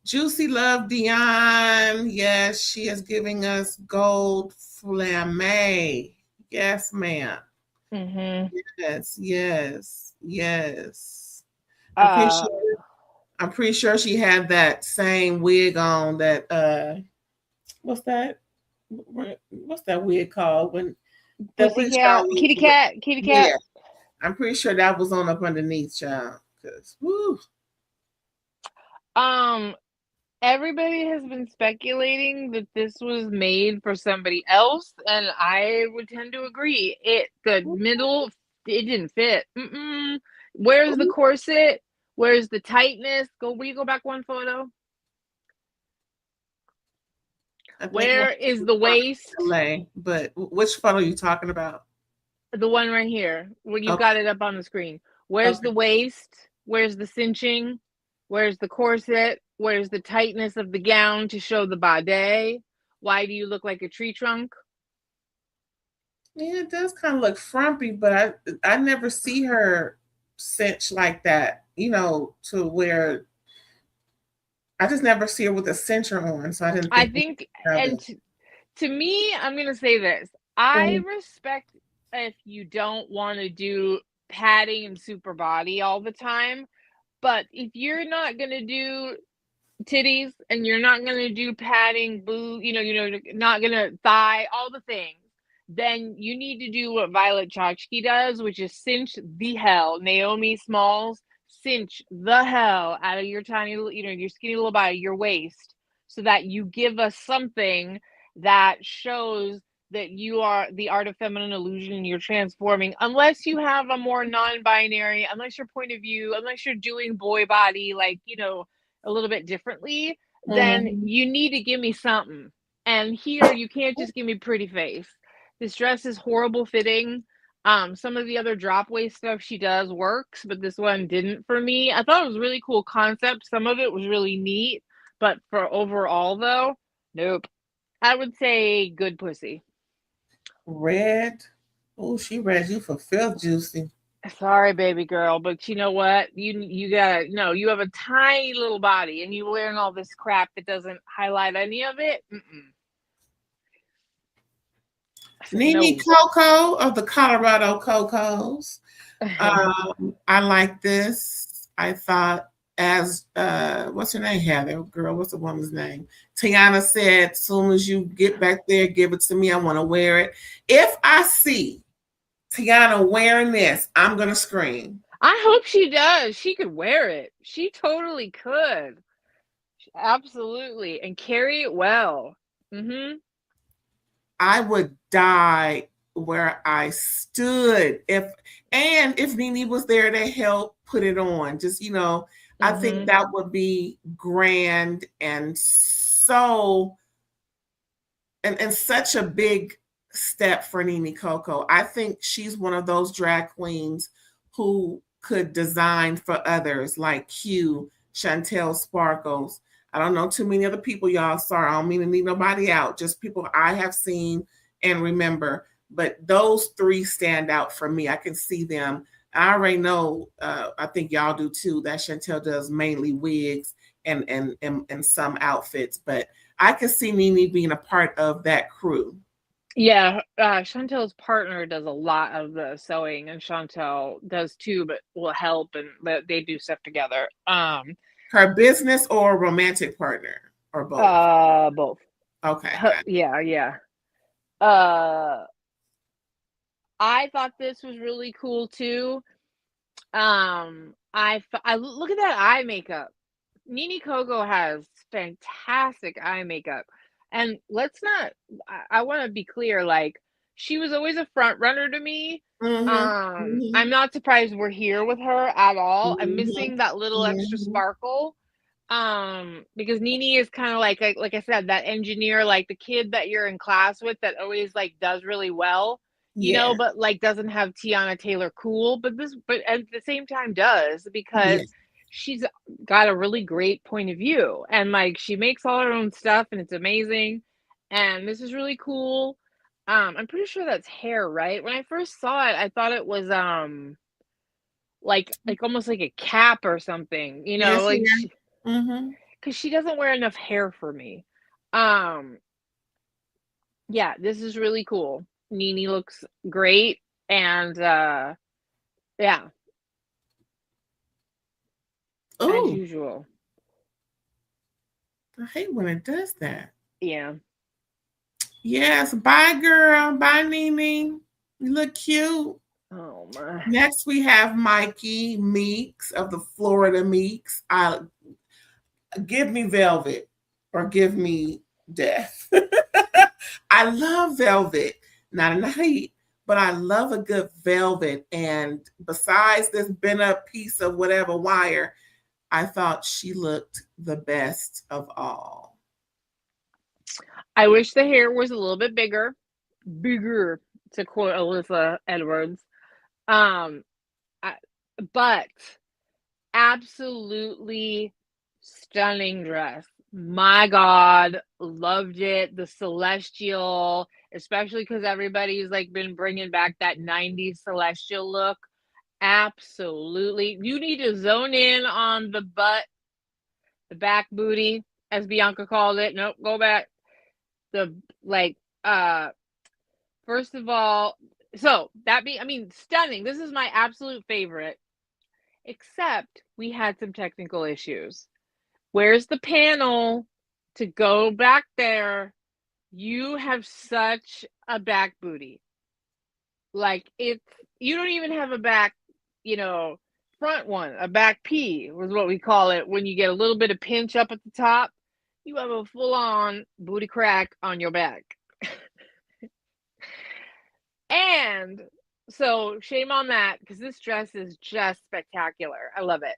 Juicy Love Dion. Yes, she is giving us gold flamme. Yes, ma'am. Mm-hmm. Yes. I'm pretty sure she had that same wig on that what's that wig called when kitty cat. Yeah, I'm pretty sure that was on up underneath, y'all. Because woo. Everybody has been speculating that this was made for somebody else, and I would tend to agree. The middle, it didn't fit. Where's the corset? Where's the tightness? Will you go back one photo? Where is the waist? But which photo are you talking about? The one right here, where you got it up on the screen. Where's the waist? Where's the cinching? Where's the corset? Where's the tightness of the gown to show the body? Why do you look like a tree trunk? Yeah, it does kind of look frumpy, but I never see her cinch like that, to where I just never see her with a cincher on. So I think and to me, I'm going to say this. I respect if you don't want to do padding and super body all the time, but if you're not going to do titties and you're not going to do padding, boob, not going to thigh, all the things, then you need to do what Violet Chachki does, which is cinch the hell. Naomi Smalls, cinch the hell out of your tiny little, your skinny little body, your waist, so that you give us something that shows that you are the art of feminine illusion and you're transforming, unless you have a more non-binary, unless your point of view, unless you're doing boy body, like, you know, a little bit differently, then you need to give me something. And here you can't just give me pretty face. This dress is horrible fitting. Some of the other drop waist stuff she does works, but this one didn't for me. I thought it was a really cool concept. Some of it was really neat, but for overall though, nope. I would say good pussy. Red. Oh, she read you for filth, Juicy. Sorry, baby girl, but you know what? You gotta no. You have a tiny little body, and you wearing all this crap that doesn't highlight any of it. Nene Coco of the Colorado Cocos. I like this. I thought, as what's her name, Heather? Girl, what's the woman's name? Tiana said, soon as you get back there, give it to me. I want to wear it. If I see Tiana wearing this, I'm gonna scream. I hope she does. She could wear it. She totally could. Absolutely. And carry it well. I would die where I stood if Nene was there to help put it on. Just, you know, I think that would be grand and so and such a big step for Nene Coco. I think she's one of those drag queens who could design for others like Q, Chantel Sparkles. I don't know too many other people, y'all. Sorry, I don't mean to leave nobody out. Just people I have seen and remember. But those three stand out for me. I can see them. I already know, I think y'all do too, that Chantel does mainly wigs and some outfits. But I can see Nene being a part of that crew. Yeah, Chantel's partner does a lot of the sewing, and Chantel does too, but will help, and they do stuff together. Her business or romantic partner, or both? Both. Okay. Yeah. I thought this was really cool too. I look at that eye makeup. Nene Coco has fantastic eye makeup. And let's not, I want to be clear, like, she was always a front runner to me. I'm not surprised we're here with her at all. I'm missing that little extra sparkle. Because Nene is kind of like I said, that engineer, like the kid that you're in class with that always like does really well, you know, but like doesn't have Tiana Taylor cool, but at the same time does, because she's got a really great point of view, and like she makes all her own stuff and it's amazing, and this is really cool. I'm pretty sure that's hair, right? When I first saw it, I thought it was like almost like a cap or something, you know, like because she doesn't wear enough hair for me. Yeah, this is really cool. Nene looks great, and yeah. Ooh. As usual. I hate when it does that. Yeah. Yes. Bye, girl. Bye, Nene. You look cute. Oh my. Next, we have Mikey Meeks of the Florida Meeks. Give me velvet or give me death. I love velvet. Not in the heat, but I love a good velvet. And besides this bent up piece of whatever wire, I thought she looked the best of all. I wish the hair was a little bit bigger, to quote Alyssa Edwards. But absolutely stunning dress. My God, loved it. The celestial, especially because everybody's like been bringing back that 90s celestial look. Absolutely. You need to zone in on the butt, the back booty, as Bianca called it. Nope, go back. First of all, stunning. This is my absolute favorite. Except we had some technical issues. Where's the panel to go back there? You have such a back booty. Like, you don't even have a back, front one. A back P was what we call it when you get a little bit of pinch up at the top. You have a full-on booty crack on your back. And so shame on that, because this dress is just spectacular. I love it.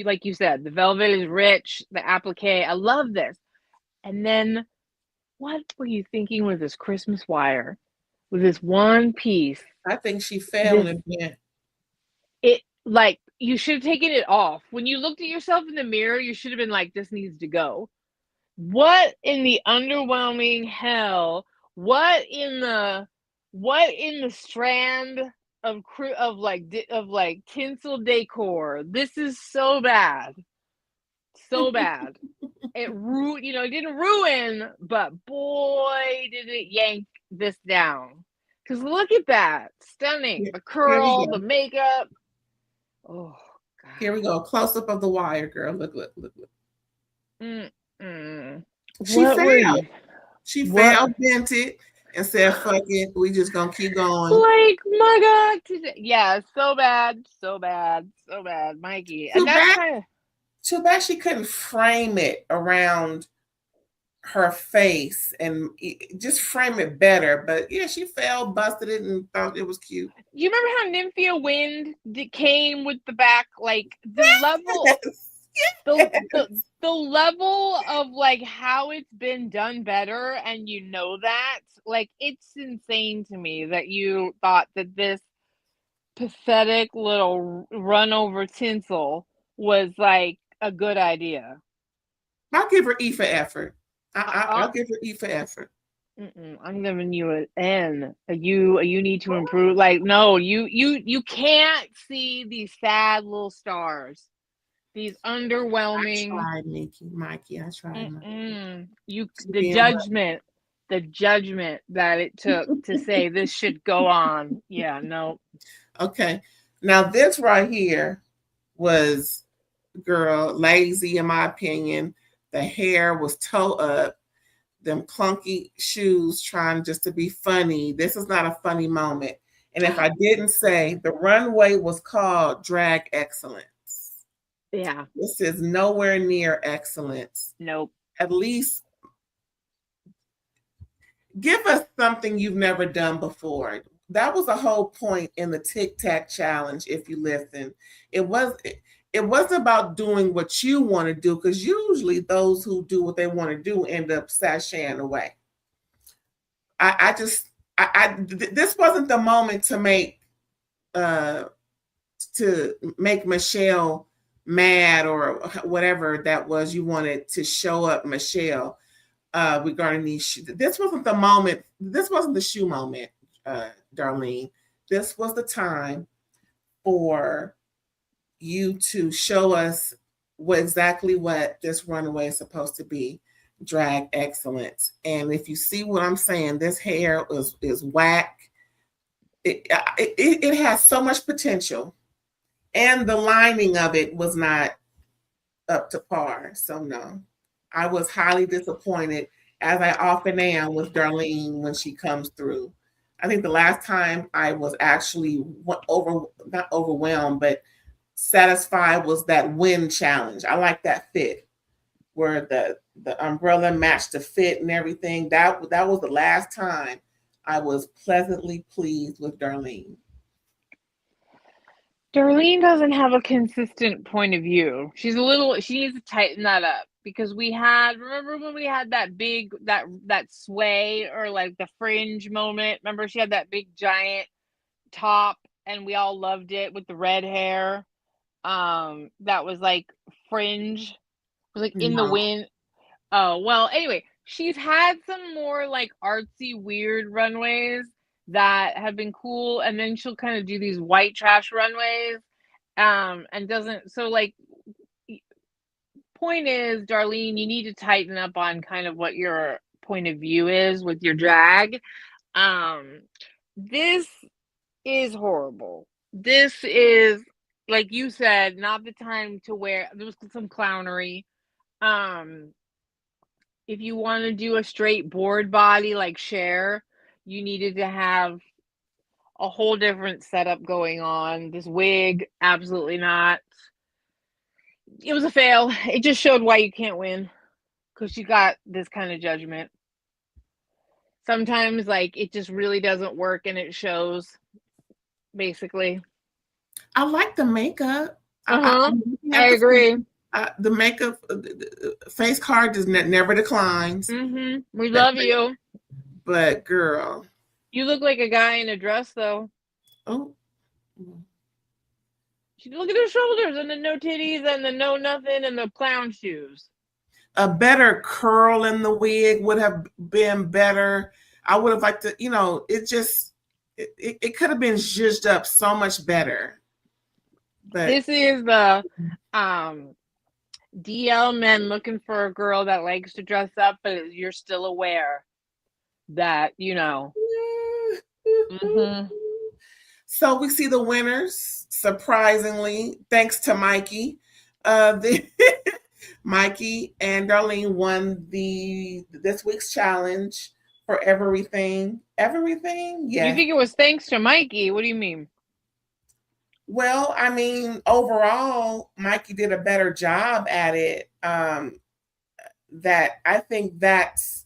Like you said, the velvet is rich, the applique. I love this. And then what were you thinking with this Christmas wire? With this one piece? I think she fell and went. It, like, you should have taken it off. When you looked at yourself in the mirror, you should have been like, this needs to go. What in the underwhelming hell? What in the strand of tinsel decor? This is so bad. So bad. It didn't ruin, but boy, did it yank this down. Because look at that. Stunning. The curl, the makeup. Oh, God. Here we go. Close up of the wire, girl. Look. She failed. She failed, bent it, and said, fuck it. We just gonna keep going. Like, my God. Yeah, so bad. Mikey. Too bad she couldn't frame it around her face and just frame it better. But yeah, she fell, busted it, and thought it was cute. You remember how Nymphia Wind came with the back, like the level, the level of like how it's been done better, and that, like, it's insane to me that you thought that this pathetic little run over tinsel was like a good idea. I'll give her E for effort. I'll give her E for effort. I'm giving you an N. You need to improve. Like, no, you can't see these sad little stars, these underwhelming. I tried, Mikey. I tried. The judgment that it took to say this should go on. Yeah, no. Okay, now this right here was, girl, lazy in my opinion. The hair was toe up. Them clunky shoes trying just to be funny. This is not a funny moment. And if I didn't say, the runway was called Drag Excellence. Yeah. This is nowhere near excellence. Nope. At least give us something you've never done before. That was the whole point in the Tic Tac challenge, if you listen. It wasn't about doing what you want to do, because usually those who do what they want to do end up sashaying away. This wasn't the moment to make Michelle mad or whatever that was. You wanted to show up Michelle regarding these shoes. This wasn't the moment. This wasn't the shoe moment, Darlene. This was the time for you to show us exactly what this runway is supposed to be, drag excellence. And if you see what I'm saying, this hair is whack. It has so much potential, and the lining of it was not up to par. So no, I was highly disappointed, as I often am with Darlene when she comes through. I think the last time I was actually not overwhelmed, but satisfied was that win challenge. I like that fit where the umbrella matched the fit and everything. That was the last time I was pleasantly pleased with Darlene. Darlene doesn't have a consistent point of view. She needs to tighten that up, because remember when we had that big, that sway, or like the fringe moment? Remember she had that big giant top and we all loved it with the red hair? That was like fringe. It was like in the wind. Oh, well, anyway, she's had some more like artsy, weird runways that have been cool, and then she'll kind of do these white trash runways, and doesn't. So, like, point is, Darlene, you need to tighten up on kind of what your point of view is with your drag. This is horrible. This is, like you said, not the time to wear. There was some clownery. If you want to do a straight board body like Cher, you needed to have a whole different setup going on. This wig, absolutely not. It was a fail. It just showed why you can't win. because she got this kind of judgment. Sometimes, like, it just really doesn't work and it shows, basically. I like the makeup. I agree. The makeup, face card never declines. We love you. But girl, you look like a guy in a dress, though. Oh. Look at her shoulders and the no titties and the no nothing and the clown shoes. A better curl in the wig would have been better. I would have liked to, it could have been zhuzhed up so much better. But this is the DL men looking for a girl that likes to dress up, but you're still aware that, So we see the winners, surprisingly, thanks to Mikey. Mikey and Darlene won this week's challenge for everything. Everything? Yeah. You think it was thanks to Mikey? What do you mean? Well, I mean, overall, Mikey did a better job at it. That I think that's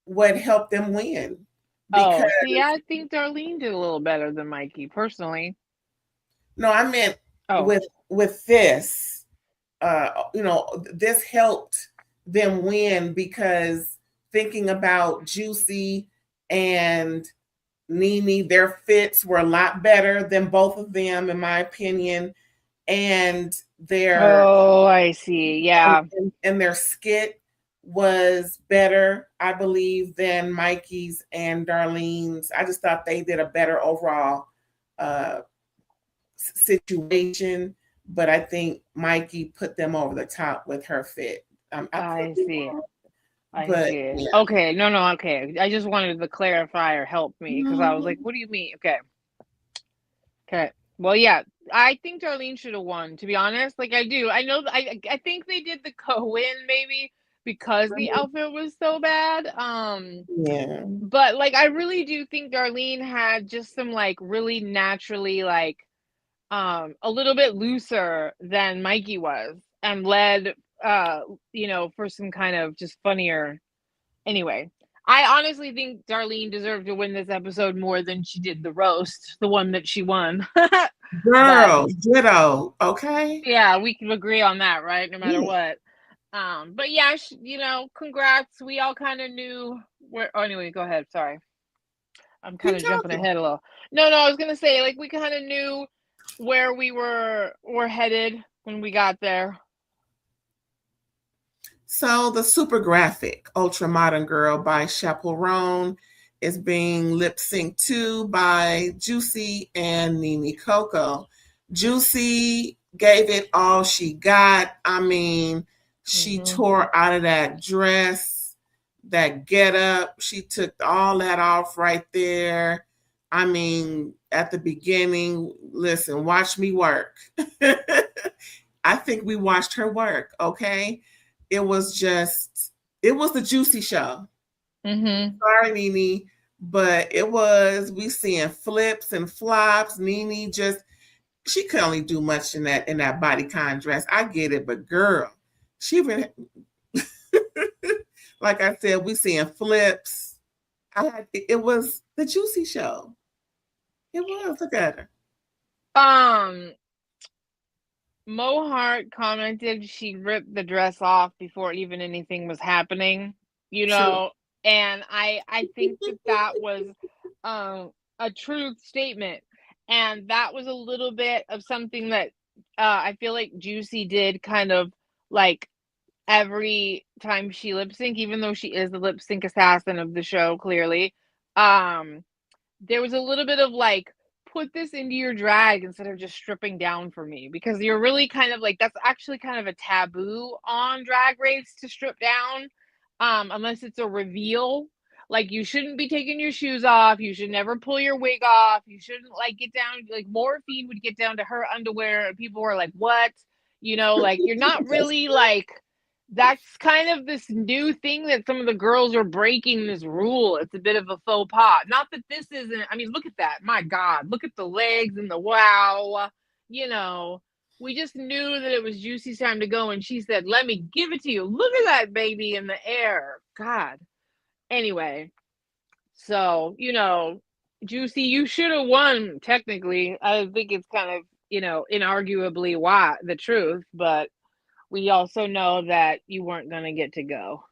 what helped them win. I think Darlene did a little better than Mikey, personally. No, I meant with this. This helped them win because thinking about Juicy and Nene, their fits were a lot better than both of them, in my opinion. And I see. Yeah. And their skit was better, I believe, than Mikey's and Darlene's. I just thought they did a better overall situation. But I think Mikey put them over the top with her fit. I see. Yeah. Okay. No. Okay. I just wanted the clarifier help me because I was like, what do you mean? Okay. Well, yeah, I think Darlene should have won, to be honest. Like, I do. I know. I think they did the co-win maybe because the outfit was so bad. Yeah. But, like, I really do think Darlene had just some, like, really naturally, like, a little bit looser than Mikey was and led, for some kind of just funnier. Anyway, I honestly think Darlene deserved to win this episode more than she did the roast, the one that she won. Girl, ditto. Okay. Yeah, we can agree on that, right? No matter what. But yeah, congrats. We all kind of knew where. Oh, anyway, go ahead. Sorry, I'm kind of jumping ahead a little. No, I was gonna say, like, we kind of knew where we were headed when we got there. So the super graphic Ultra Modern Girl by Chaperone is being lip synced to by Juicy and Nene Coco. Juicy gave it all she got. I mean, she tore out of that dress, that getup. She took all that off right there. I mean, at the beginning, listen, watch me work. I think we watched her work, okay? It was the Juicy show. Sorry, Nene, but we seeing flips and flops. Nene she could only do much in that bodycon dress. I get it, but girl, she been like I said, we seeing flips. It was the Juicy show. It was. Look at her. Mo Hart commented she ripped the dress off before even anything was happening, True. And I think that was a truth statement, and that was a little bit of something that I feel like Juicy did kind of like every time she lip sync, even though she is the lip sync assassin of the show, clearly. There was a little bit of like, put this into your drag instead of just stripping down for me, because you're really kind of like, that's actually kind of a taboo on Drag Race to strip down, unless it's a reveal. Like, you shouldn't be taking your shoes off. You should never pull your wig off. You shouldn't like get down, like Morphine would get down to her underwear and people were like, what? Like, you're not really like, that's kind of this new thing that some of the girls are breaking this rule. It's a bit of a faux pas. Not that this isn't, I mean, look at that. My God, look at the legs and the wow. We just knew that it was Juicy's time to go, and she said, "Let me give it to you. Look at that baby in the air." God. Anyway, so, Juicy, you should have won, technically. I think it's kind of, inarguably the truth, but we also know that you weren't going to get to go.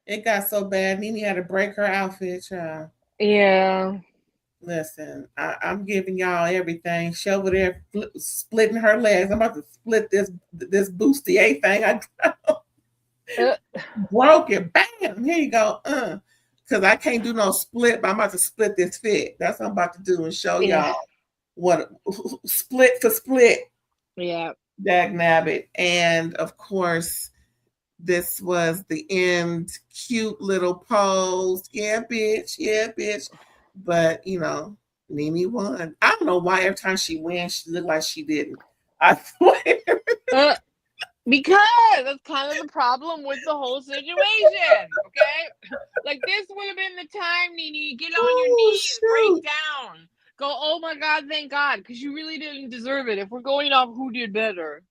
It got so bad, Nene had to break her outfit, child. Yeah. Listen, I'm giving y'all everything. She over there splitting her legs. I'm about to split this bustier thing. I broke it. Bam! Here you go. Because I can't do no split, but I'm about to split this fit. That's what I'm about to do and show y'all what split for split. Yeah. Dag nabbit. And of course, this was the end. Cute little pose. Yeah, bitch. Yeah, bitch. But, Nene won. I don't know why every time she wins, she looked like she didn't. I swear. Because that's kind of the problem with the whole situation, okay? Like, this would have been the time, Nene, get on your knees, break down. Go, oh my God, thank God, because you really didn't deserve it. If we're going off who did better.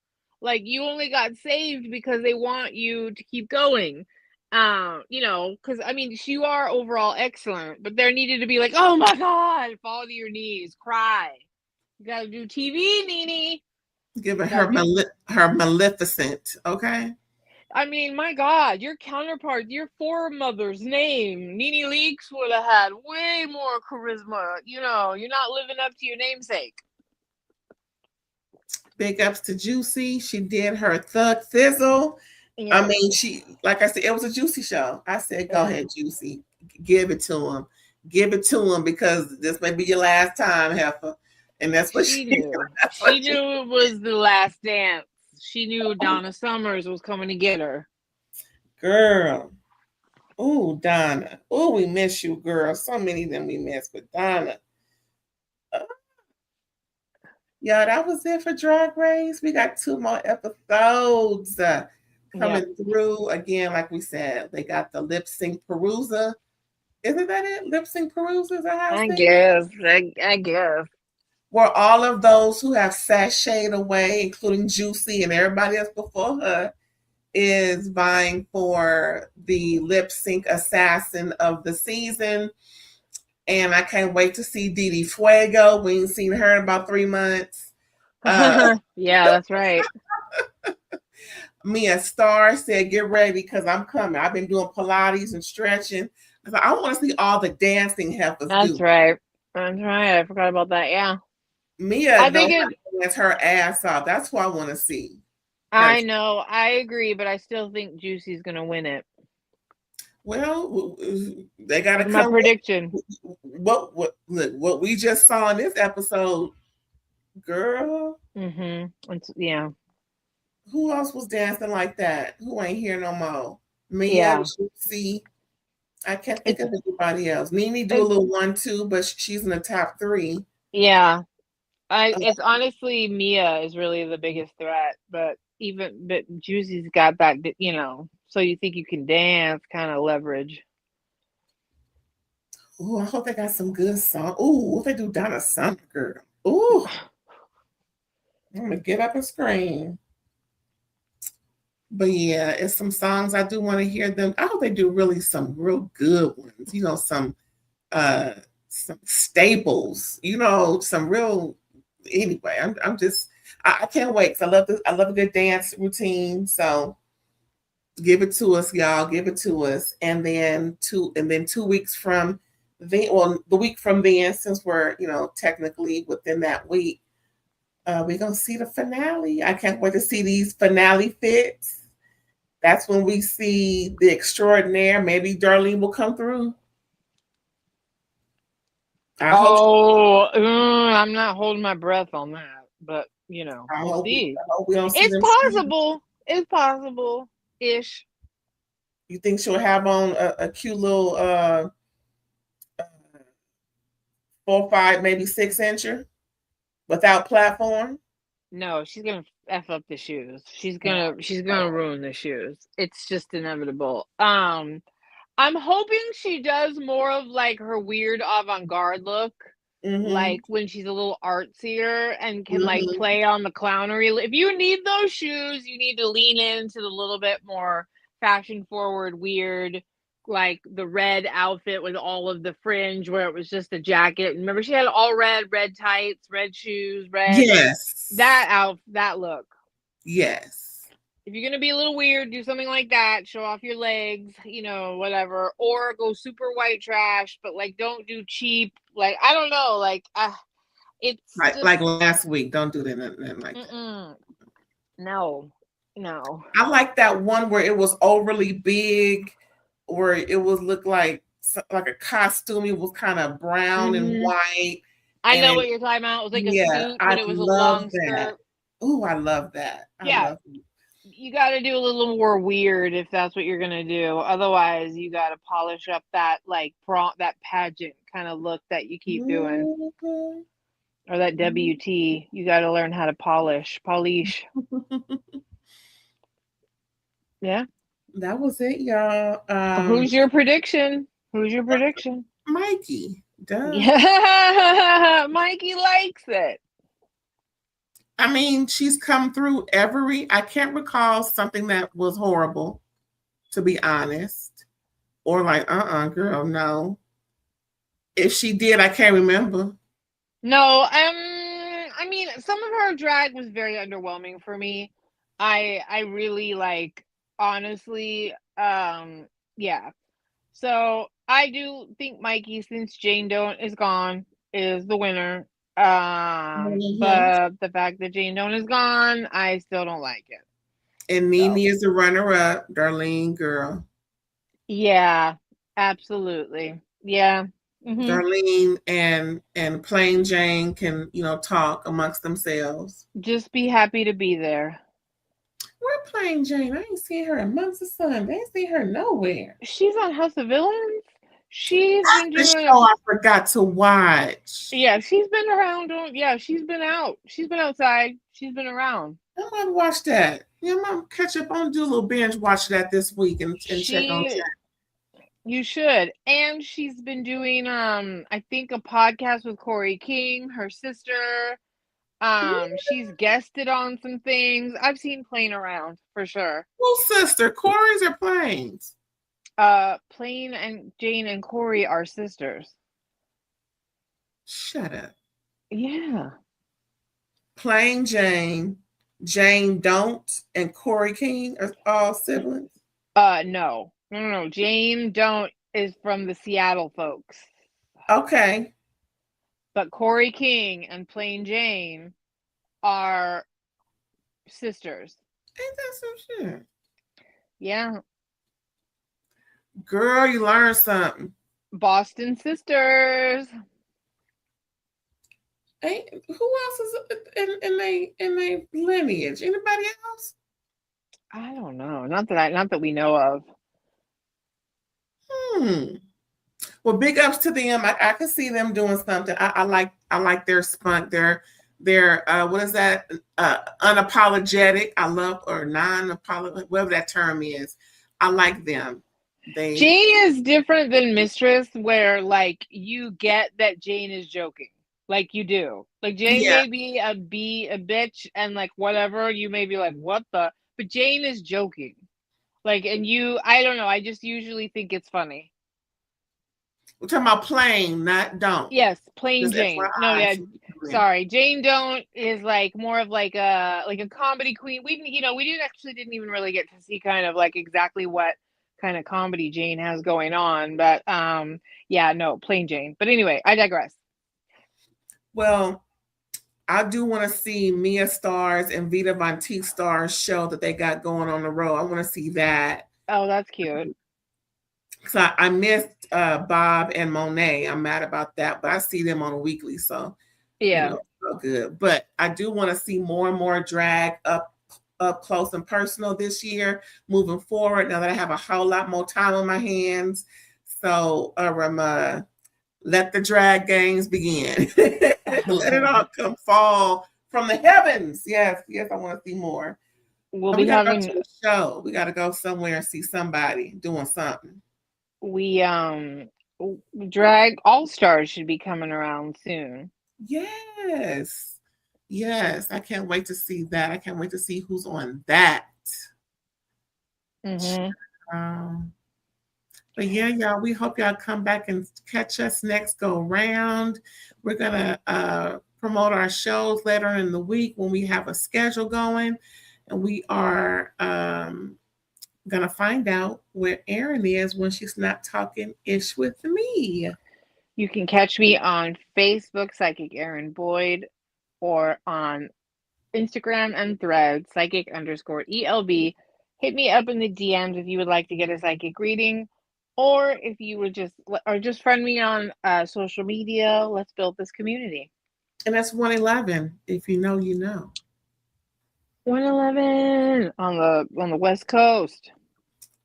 Like, you only got saved because they want you to keep going. Because, you are overall excellent, but there needed to be like, oh my God, fall to your knees, cry. You gotta do TV, Nene. Giving her Maleficent, okay? My God, your counterpart, your foremother's name, Nene Leakes, would have had way more charisma. You're not living up to your namesake. Big ups to Juicy. She did her thug thizzle. Yeah. She, like I said, it was a Juicy show. I said, go ahead, Juicy. Give it to him. Give it to him because this may be your last time, heifer. And that's what she knew. She knew it was the last dance. She knew Donna Summers was coming to get her. Girl. Oh, Donna. Oh, we miss you, girl. So many of them we miss, but Donna. Yeah, that was it for Drag Race. We got 2 more episodes coming through. Again, like we said, they got the lip sync Perusa. Isn't that it? Lip sync Perusa? Is that how I guess. I guess. Where all of those who have sashayed away, including Juicy and everybody else before her, is vying for the lip sync assassin of the season. And I can't wait to see Didi Fuego. We ain't seen her in about 3 months. Yeah, that's right. Mia Star said, get ready because I'm coming. I've been doing Pilates and stretching. I want to see all the dancing heifers do. That's right. I forgot about that. Yeah. Mia, I think it's her ass off. That's who I want to see. I know. I agree, but I still think Juicy's going to win it. Well, they got to come. My prediction. What we just saw in this episode, girl. Yeah. Who else was dancing like that? Who ain't here no more? Mia, Juicy. I can't think of anybody else. Nene do a little 1-2, but she's in the top 3. Yeah. It's honestly Mia is really the biggest threat, but Juicy's got that, so you think you can dance kind of leverage. Ooh, I hope they got some good songs. Ooh, if they do Donna Summer, girl. Ooh. I'm gonna get up and scream. But yeah, it's some songs I do want to hear them. I hope they do really some real good ones. Some staples. Some real. Anyway, I can't wait because I love a good dance routine. So give it to us, y'all. Give it to us, and then 2 weeks from the week from then, since we're technically within that week, we're gonna see the finale. I can't wait to see these finale fits. That's when we see the extraordinaire. Maybe Darlene will come through. I'm not holding my breath on that, but we'll see. It's possible. It's possible-ish. You think she'll have on a cute little 4, 5, maybe 6-incher without platform? No, she's gonna F up the shoes. She's gonna ruin the shoes. It's just inevitable. I'm hoping she does more of like her weird avant-garde look. like when she's a little artsier and can like Mhm. play on the clownery. If you need those shoes, you need to lean into the little bit more fashion forward, weird, like the red outfit with all of the fringe where it was just a jacket. Remember, she had all red tights, red shoes, red Yes. that look. Yes. If you're gonna be a little weird, do something like that. Show off your legs, you know, whatever. Or go super white trash, but like don't do cheap. Like I don't know, like it's just like last week. Don't do that. Nothing like that. No. I like that one where it was overly big, where it was looked like a costume. It was kind of brown and white. I know what you're talking about. It was like a suit, but it was a long skirt. Oh, I love that. You got to do a little more weird if that's what you're gonna do. Otherwise, you got to polish up that like that pageant kind of look that you keep doing, or that WT. You got to learn how to polish. Yeah, that was it, y'all. Who's your prediction? Mikey. Duh. Yeah, Mikey likes it. I mean, she's come through I can't recall something that was horrible, to be honest. Or like, girl, no. If she did, I can't remember. No, I mean, some of her drag was very underwhelming for me. I really like, honestly, yeah. So I do think Mikey, since Jane Doe is gone, is the winner. But the fact that Jane Doe is gone, I still don't like it. And Nene is the runner-up, Darlene, girl. Yeah, absolutely. Yeah. Darlene and Plain Jane can, talk amongst themselves. Just be happy to be there. Where Plain Jane? I ain't seen her in months of sun. I ain't seen her nowhere. She's on House of Villains. She's been doing the show I forgot to watch. Yeah, she's been around. Yeah, she's been out. She's been outside. She's been around. I might watch that. Yeah, I'm gonna catch up on, do a little binge watch that this week and check on that. You should. And she's been doing I think a podcast with Corey King, her sister. She's guested on some things. I've seen Plain around for sure. Who's sister? Corey's or Plain's? Plain and Jane and Corey are sisters. Shut up. Yeah. Plain Jane, Jane Don't, and Corey King are all siblings? No. Jane Don't is from the Seattle folks. Okay. But Corey King and Plain Jane are sisters. Ain't that some shit? Yeah. Girl, you learned something. Boston sisters. Hey, who else is in a lineage? Anybody else? I don't know. Not that we know of. Well, big ups to them. I could see them doing something. I like their spunk. Their what is that? Unapologetic. I love, or non-apologetic, whatever that term is. I like them. Jane is different than Mistress, where like you get that Jane is joking. Like you do. Like Jane may be a bitch and like whatever, you may be like, what the? But Jane is joking. Like, and I don't know, I just usually think it's funny. We're talking about Plain, not Don't. Yes, Plain Jane. No, yeah. Sorry. Jane Don't is like more of like a comedy queen. We didn't even really get to see kind of like exactly what kind of comedy Jane has going on. But Plain Jane. But anyway, I digress. Well, I do want to see Mia Stars and Vita Von Teese Stars show that they got going on the road. I want to see that. Oh, that's cute. So I missed Bob and Monet. I'm mad about that, but I see them on a weekly, so yeah, so good. But I do want to see more and more drag up close and personal this year, moving forward. Now that I have a whole lot more time on my hands, so let the drag games begin. Let it all come fall from the heavens. Yes, I want to see more. We got to go to a show. We got to go somewhere and see somebody doing something. We Drag All Stars should be coming around soon. Yes. Yes. I can't wait to see that. I can't wait to see who's on that. But yeah, y'all, we hope y'all come back and catch us next go round. We're going to promote our shows later in the week when we have a schedule going. And we are going to find out where Erin is when she's not talking ish with me. You can catch me on Facebook, Psychic Erin Boyd, or on Instagram and Threads, psychic_ELB. Hit me up in the DMs if you would like to get a psychic reading, or if you would just friend me on social media. Let's build this community. And that's 111. If you know, you know. 111 on the West Coast.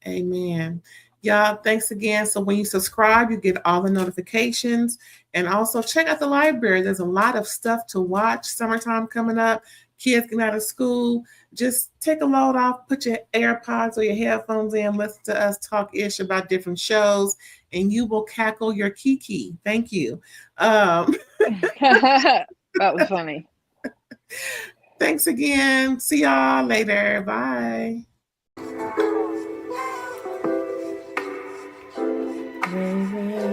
Amen. Y'all, thanks again. So when you subscribe, you get all the notifications. And also check out the library. There's a lot of stuff to watch. Summertime coming up. Kids getting out of school. Just take a load off, put your AirPods or your headphones in, listen to us talk ish about different shows, and you will cackle your kiki. Thank you. That was funny. Thanks again. See y'all later. Bye. Baby.